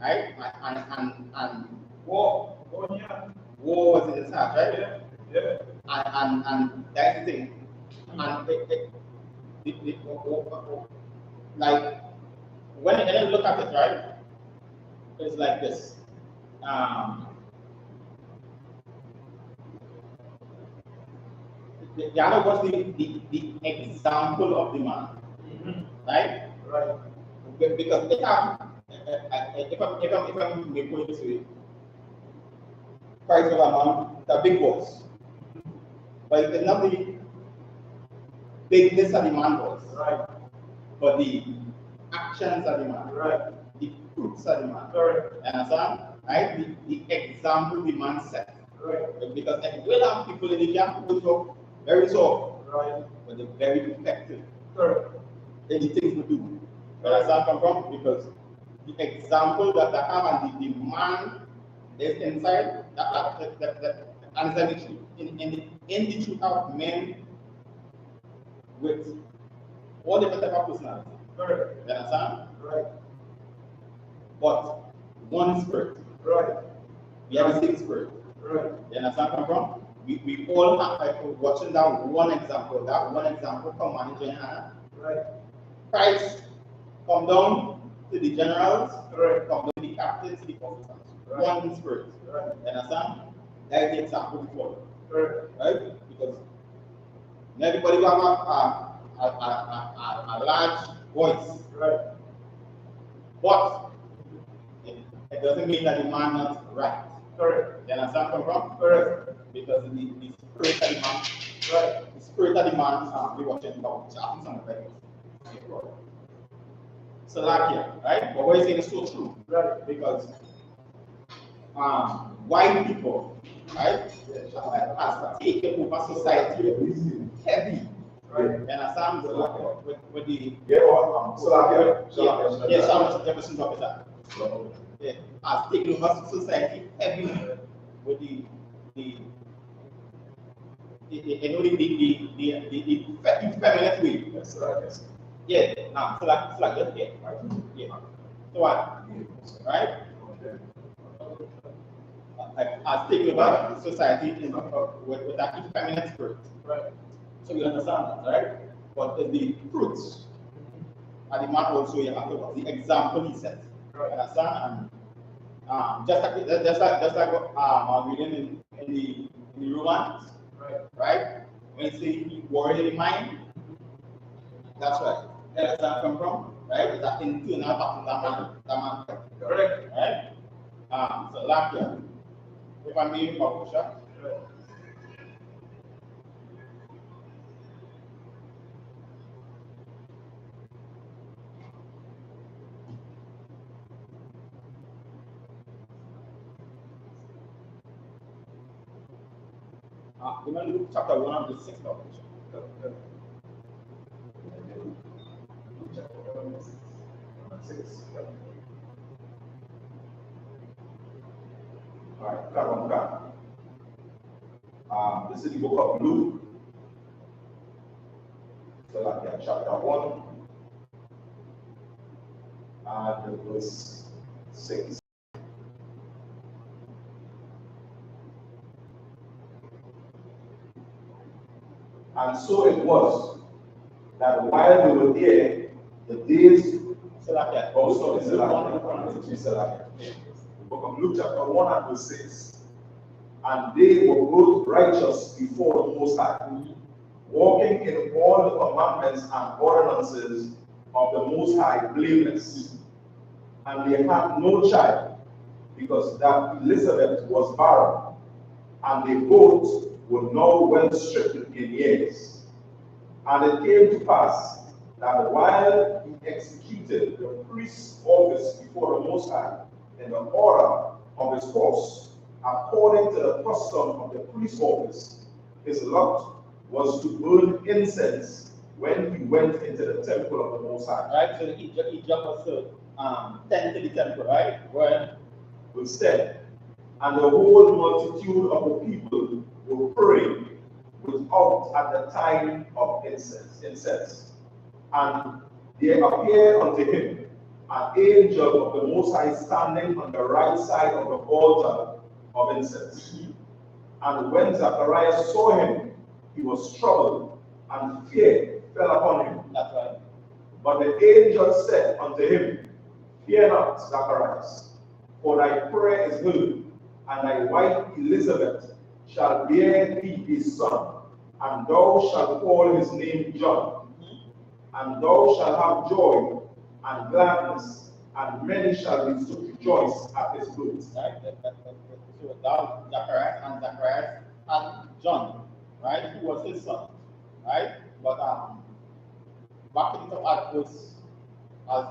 right? And war was in the start, right? Yeah. And that's the thing. And like when you look at it, right? It's like this. The other was the example of the man, right? Right. Because if I'm going to say, Christ was a man, the big boss, but it cannot be bigness of the man was, right? But the actions of the man, right? The fruits of the man, right? Understand? Right? The example the man set, right? Because if you have people in the camp who talk very soft, right? But they're very effective. Right. In the things we do. Understand come from? Because the example that I have and the man is inside that and it's like in the truth of men with all different type of personality. Right. You understand? Right. But one spirit. Right. We have the same spirit. Right. You understand come from? We all have like watching that one example. That one example come on in GEN.YAHANNA. Right. Christ come down to the generals, right. Come down to the captains, the officers. Right. One spirit. Right. You understand? That is the example we follow. Right? Because everybody will have a large voice. Right. But it doesn't mean that the man not right. Correct. You understand where I'm from? Correct. Because the spirit of the man, right? The spirit of the man, we watching about chapters and the so like here, right? But what you're saying is so true, right? Because white people, right, has taken over society heavy. Right. You understand? With the Jefferson officer. Yeah, has taken over society heavy with the you know the feminist way. Yes, right. Yes. Yeah. Now, so like that. Yeah. Right. Yeah. So what? Right. Has taken over society with that feminist spirit. Right. So you understand that, right? But the fruits and the man also you have to the example he set. Right. Understand? And just like I'm reading in the Romans, right? When you say he worried in mind, that's right. Where does that come from? Right? It's that internal battle that man. Correct. Right? So last year, if I'm being publisher. We're going to look chapter 1 of the 6th publisher. All right, come on. This is the book of Luke. So like chapter 1 and verse 6. And so it was that while they were there, the days also is the book of Luke chapter 1 and verse 6. And they were both righteous before the Most High, walking in all the commandments and ordinances of the Most High blameless. And they had no child, because that Elizabeth was barren, and they both were now well stricken in years. And it came to pass that while he executed the priest's office before the Most High in the order of his course, according to the custom of the priest's office, his lot was to burn incense when he went into the temple of the Most High. Right, so he just was to tend to the temple, right? Where instead, and the whole multitude of the people were praying without at the time of incense. And there appeared unto him an angel of the Most High standing on the right side of the altar of incense. And when Zacharias saw him, he was troubled, and fear fell upon him. That's right. But the angel said unto him, Fear not, Zacharias, for thy prayer is heard, and thy wife Elizabeth shall bear thee a son, and thou shalt call his name John. And thou shalt have joy and gladness, and many shall rejoice at his birth. Right? So that Zacharias and John, right? Who was his son, right? But back in the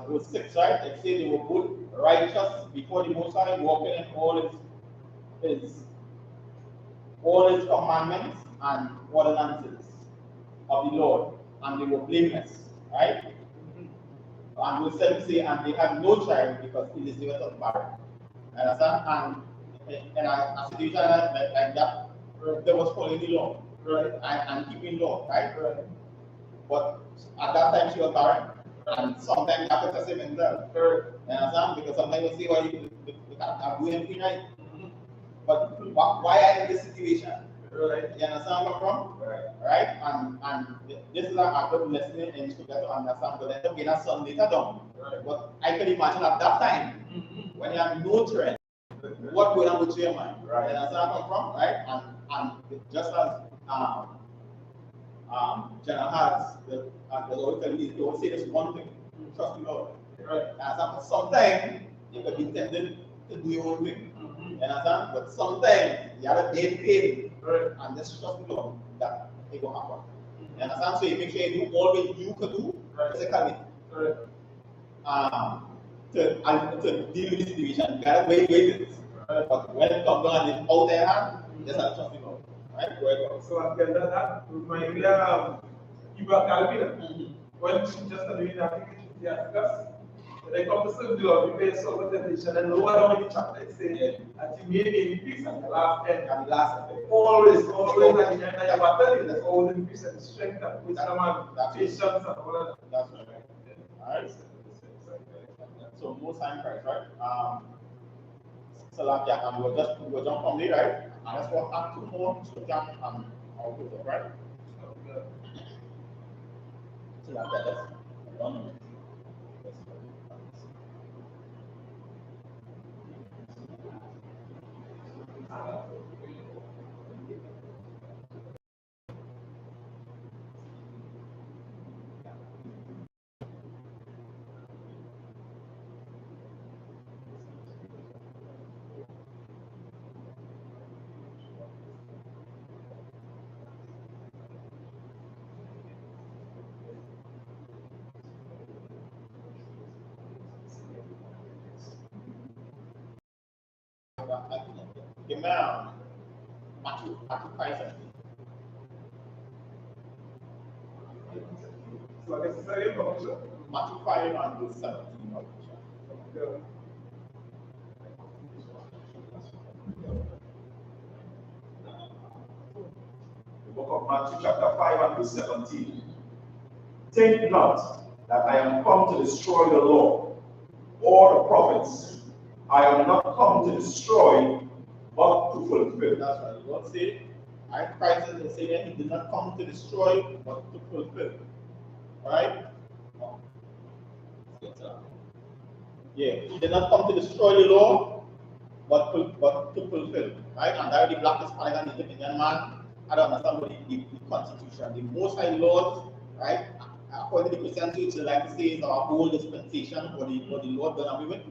verse 6, right? It says they were both righteous before the Most High, walking in all his commandments and ordinances of the Lord, and they were blameless, right? And verse 7 say, and they had no child because Elizabeth was barren. Understand? And a situation like that, there was following the law, right? And keeping law, right? But at that time she was barren, and sometimes you have to test him himself. Understand? Because sometimes you see why you can't do anything right. But why are you in this situation? Right. You understand where I'm from? Right. And this is a good lesson in scripture to understand, but then again a son later down. Right. But I can imagine at that time, when you have no trend, what going on with your mind? Right. You understand where I'm from? Right. And just as Jenna has the Lord tell me, he will say this one thing. trust the Lord. Right? And sometimes you could be tempted to do your own thing. You understand? But sometimes you have a dead pain, and just trust the Lord that it will happen. You understand? So you make sure you do all that you can do physically. To deal with the situation. You gotta wait it. But when it comes down and it's out there, just have to trust the Lord. Right? So I can that reminds me of I.S.U.P.K. When she just doing that, they come to serve the Lord, we pay so much attention and lower down the chapter. It says that you may be in peace at the last end. And the last end. Always at the end, I have a telling that's always in peace and strength and wisdom and patience and all of that. That's right. Alright. So most time Christ, right? SHALAM, and we'll jump from there, right? And that's what add 2 more to jump and I'll close up, right? SHALAM, that's 1 minute. Give me Matthew 5. So I guess it's very important. Matthew 5 and verse 17. The book of Matthew chapter 5 and verse 17. Think not that I am come to destroy the law or the prophets. I am not come to destroy, but to fulfill. That's right. God said, Christ is saying he did not come to destroy, but to fulfill. Right? Yeah, he did not come to destroy the law, but to fulfill. Right? And that the black, Hispanic, and Native Indian man, I don't understand what the Constitution, the Most High laws, right? According to the Christian church, they like to say is our whole dispensation or the Lord done away with.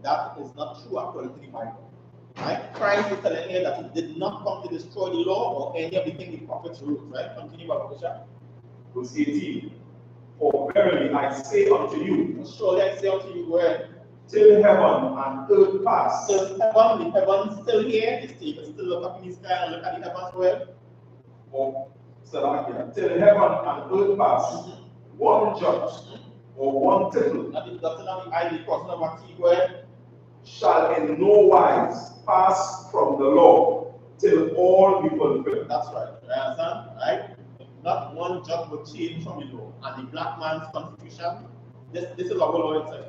That is not true according to the Bible. Right? Christ is telling you that he did not come to destroy the law or any of the things the prophets wrote. Right? Continue, Brother Bishop. Verse 18. For verily I say unto you, surely I say unto you, where till heaven and earth pass. Till heaven, the heavens still here. You can still look up in the sky and look at the heavens where. Or till heaven and earth pass, one jot or one tittle. Not the doctrine of the eye, the person of a T where shall in no wise pass from the law till all be fulfilled. That's right. You understand? Right? Not one jot will change from the law. And the black man's constitution, this is our law itself.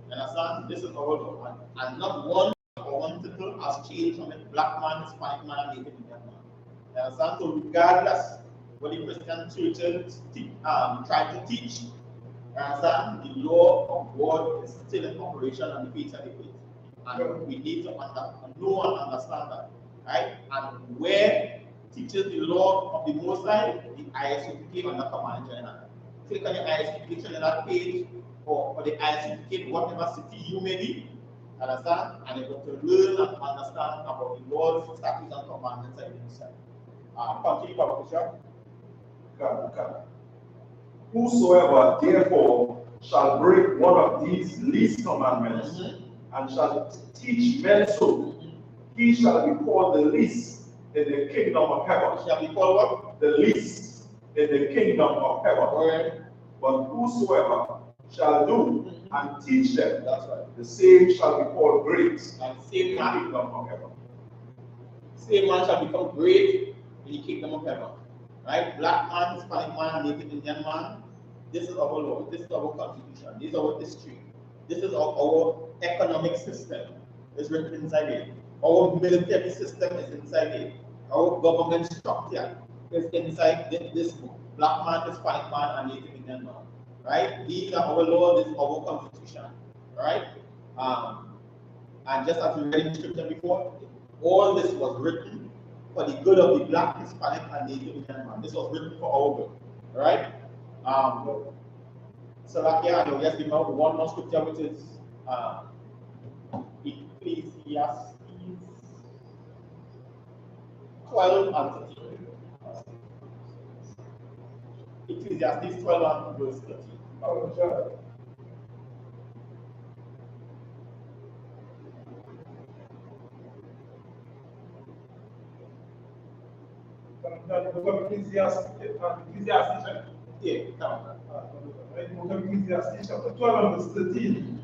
You understand? This is our law. And not one or one title has changed from the black man, Hispanic man, Native Indian man. You understand? So regardless what the Christian churches try to teach, you understand? The law of God is still in operation on the face of the earth. And we need to know and understand that. Right? And where teaches the law of the Most High, the I.S.U.P.K on the command journal. Click on the I.S.U.P.K channel page or the I.S.U.P.K, whatever city you may be, understand? And you're going to learn and understand about the laws, statutes, and commandments of the Most High. Continue, Papa Bishop. Whosoever therefore shall break one of these least commandments and shall teach men so, he shall be called the least in the kingdom of heaven. Shall be called what? The least in the kingdom of heaven. But whosoever shall do and teach them, that's right, the same shall be called great and in the kingdom of heaven. Same man shall become great in the kingdom of heaven. Right? Black man, Hispanic man, Native Indian man. This is our law. This is our constitution. This is our history. This is our economic system. It's written inside it. Our military system is inside it. Our government structure is inside this book. Black man, Hispanic man, and Native Indian man. Right? These are our laws. This is our constitution. Right? And just as we read in scripture before, all this was written for the good of the black, Hispanic, and Native Indian man. This was written for our good. Right? So like here, I know just give me one more scripture, which is Ecclesiastes 12 and 13. Ecclesiastes 12 and verse 13. Oh, sure. Ecclesiastes, right? Yeah, come on. Ecclesiastes chapter 12 and verse 13.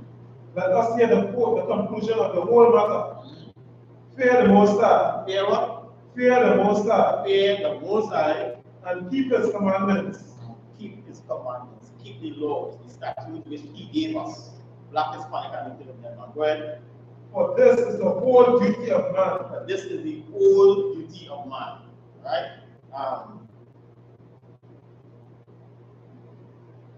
Let us hear the conclusion of the whole matter. Fear the Most High. Fear what? Fear the Most High. Fear the Most High. And keep His commandments. Keep His commandments. Keep the laws, the statutes which He gave us. Black, Hispanic, and Native American. Go ahead. For this is the whole duty of man. This is the whole duty of man. Right?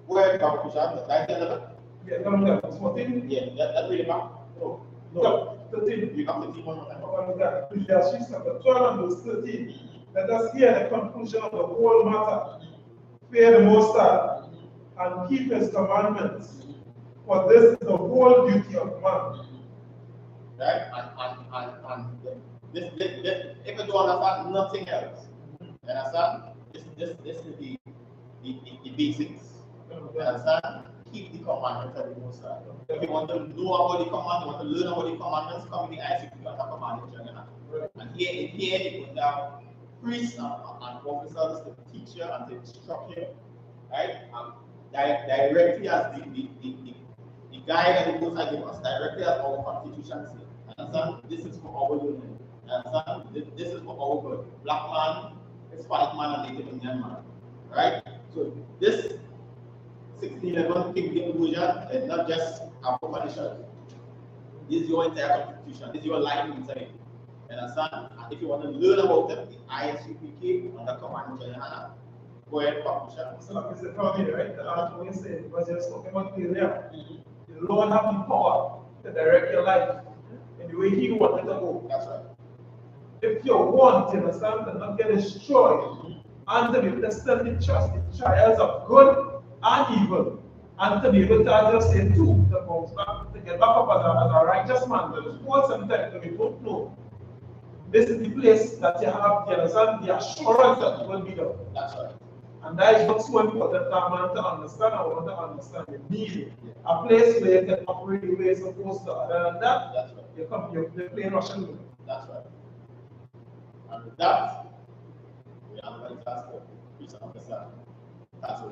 Where come Kushan? That's another. Yeah, come on, that's 14. Yeah, that's really back. No, 13. You got 13 more time. Ecclesiastes chapter 12 and verse 13. Let us hear the conclusion of the whole matter. Fear the Most High and keep His commandments. For this is the whole duty of man. Right? And this if you don't understand nothing else, you understand? This is the basics. You understand? Keep the commandments of the Most High. If you want to know about the commandments, you want to learn about the commandments, come in the I.S.U.P.K and talk about it. And here you put down priests and officers to teach you and to instruct you, right? Directly as the guide that the Most High gave us, directly as our constitution says. Understand? This is for our learning. Understand? This is for our good. Black man, Hispanic man, and Native Indian man. Right? So this 1611 King Inclusion is not just a proposition. This is your entire constitution. This is your life inside. Understand? And if you want to learn about it, the I.S.U.P.K under command GEN.YAHANNA. Go ahead, publisher. So like it's the problem, right? The article you said, because you're talking about failure. The Lord has the power to direct your life in the way He wanted to go. That's right. If you want, you understand, to not get destroyed, and to be able to stand the trust in trials of good and evil, and to be able to, as you say, too, to bounce back, to get back up as a righteous man, to support sometimes that we don't know. This is the place that you have, you understand, the assurance that you will be there. That's right. And that is what's so important that man to understand. I want to understand. You need a place where you can operate the way you're supposed to. Other than that, that's right. You're playing Russian roulette. That's right. And with that, we are going to ask for peace and understanding. That's it.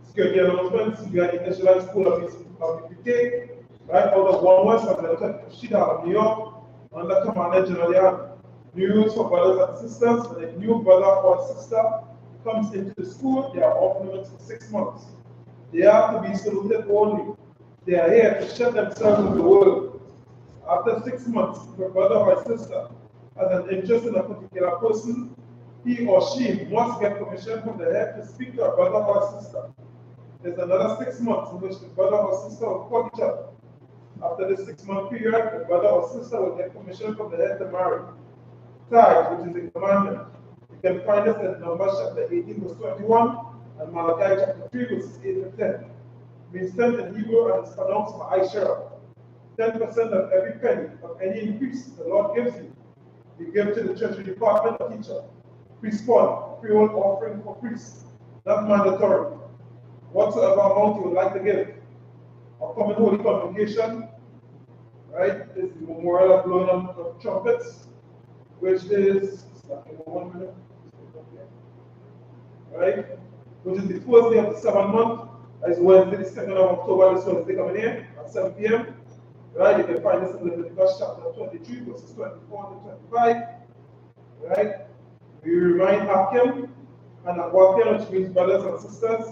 Security announcements. We are in the Israelite School of I.S.U.P.K. right out of 1 West of the Shida of New York, under Commander GEN.YAHANNA. News for brothers and sisters: when a new brother or sister comes into the school, they are off limits for 6 months. They are to be saluted only. They are here to shut themselves in the world. After 6 months, if a brother or sister has an interest in a particular person, he or she must get permission from the head to speak to a brother or sister. There's another 6 months in which the brother or sister will call each other. After the 6 month period, the brother or sister will get permission from the head to marry. Tithes, which is a commandment. You can find us at Numbers chapter 18, verse 21, and Malachi chapter 3, verses 8 to 10. We sent in Hebrew and it's pronounced I.S.U.P.K. 10% of every penny of any increase the Lord gives you, you give to the treasury department or teacher. Priest fund, pre-owned offering for priests, not mandatory. Whatsoever amount you would like to give. Our common holy convocation, right, is the memorial of blowing of trumpets, which is, right, which is the first day of the 7th month. That is Wednesday, the 2nd of October, this Wednesday coming here at 7 p.m. Right, you can find this in Leviticus chapter 23, verses 24 to 25. Right, we remind Hakim and Agwakim, which means brothers and sisters,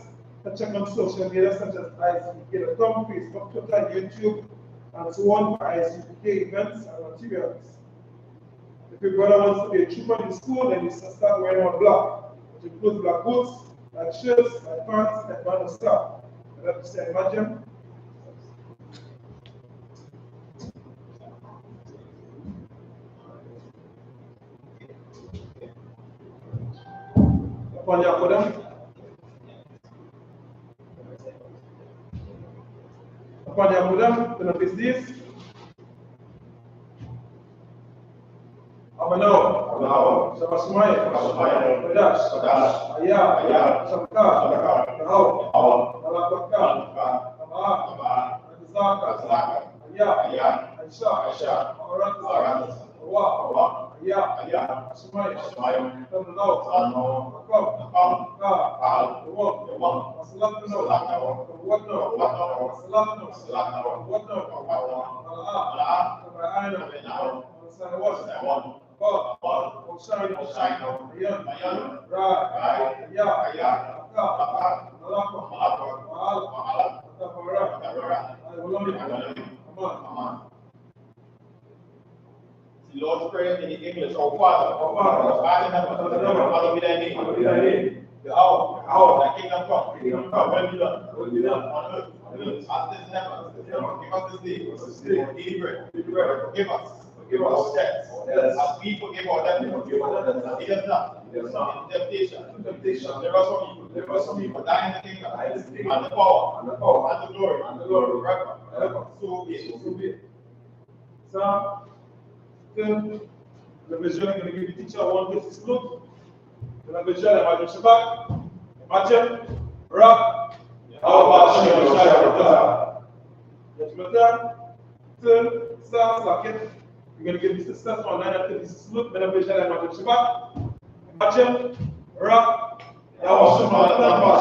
to check on social media such as I.S.U.P.K.com, Facebook, Twitter, YouTube, and so on for I.S.U.P.K events and materials. If your brother wants to be a trooper in school, then you should start wearing one black, which includes black boots, like shirts, like pants, like band of scarf. Let us say, imagine. Upon your Kodam. Upon your Kodam, to notice this. Abanaw, Sabasmay, Padash, Aya, Shamka, Kahau, Alapaka, Tama, Zaka, Aya, Aisha, Aran, Wa, Aya, Smay, Tanau, Ka, Masalakno, Watno, The Lord's Prayer in English, our Father, hallowed be thy name. The hour, thy kingdom come, will be done on earth, as it is in heaven. Give us this day our daily bread. Forgive us our debts, as we forgive our debtors. Lead us not into temptation, deliver us from evil. For thine is the kingdom, and the power, and the glory, forever. So be it. So, le besoin que le teacher want to exclude. Le besoin de Madame Shabbat, Mathieu, Rock, how about you're going to give this stuff online after this look, Madame Shabbat, Mathieu, Rock, how about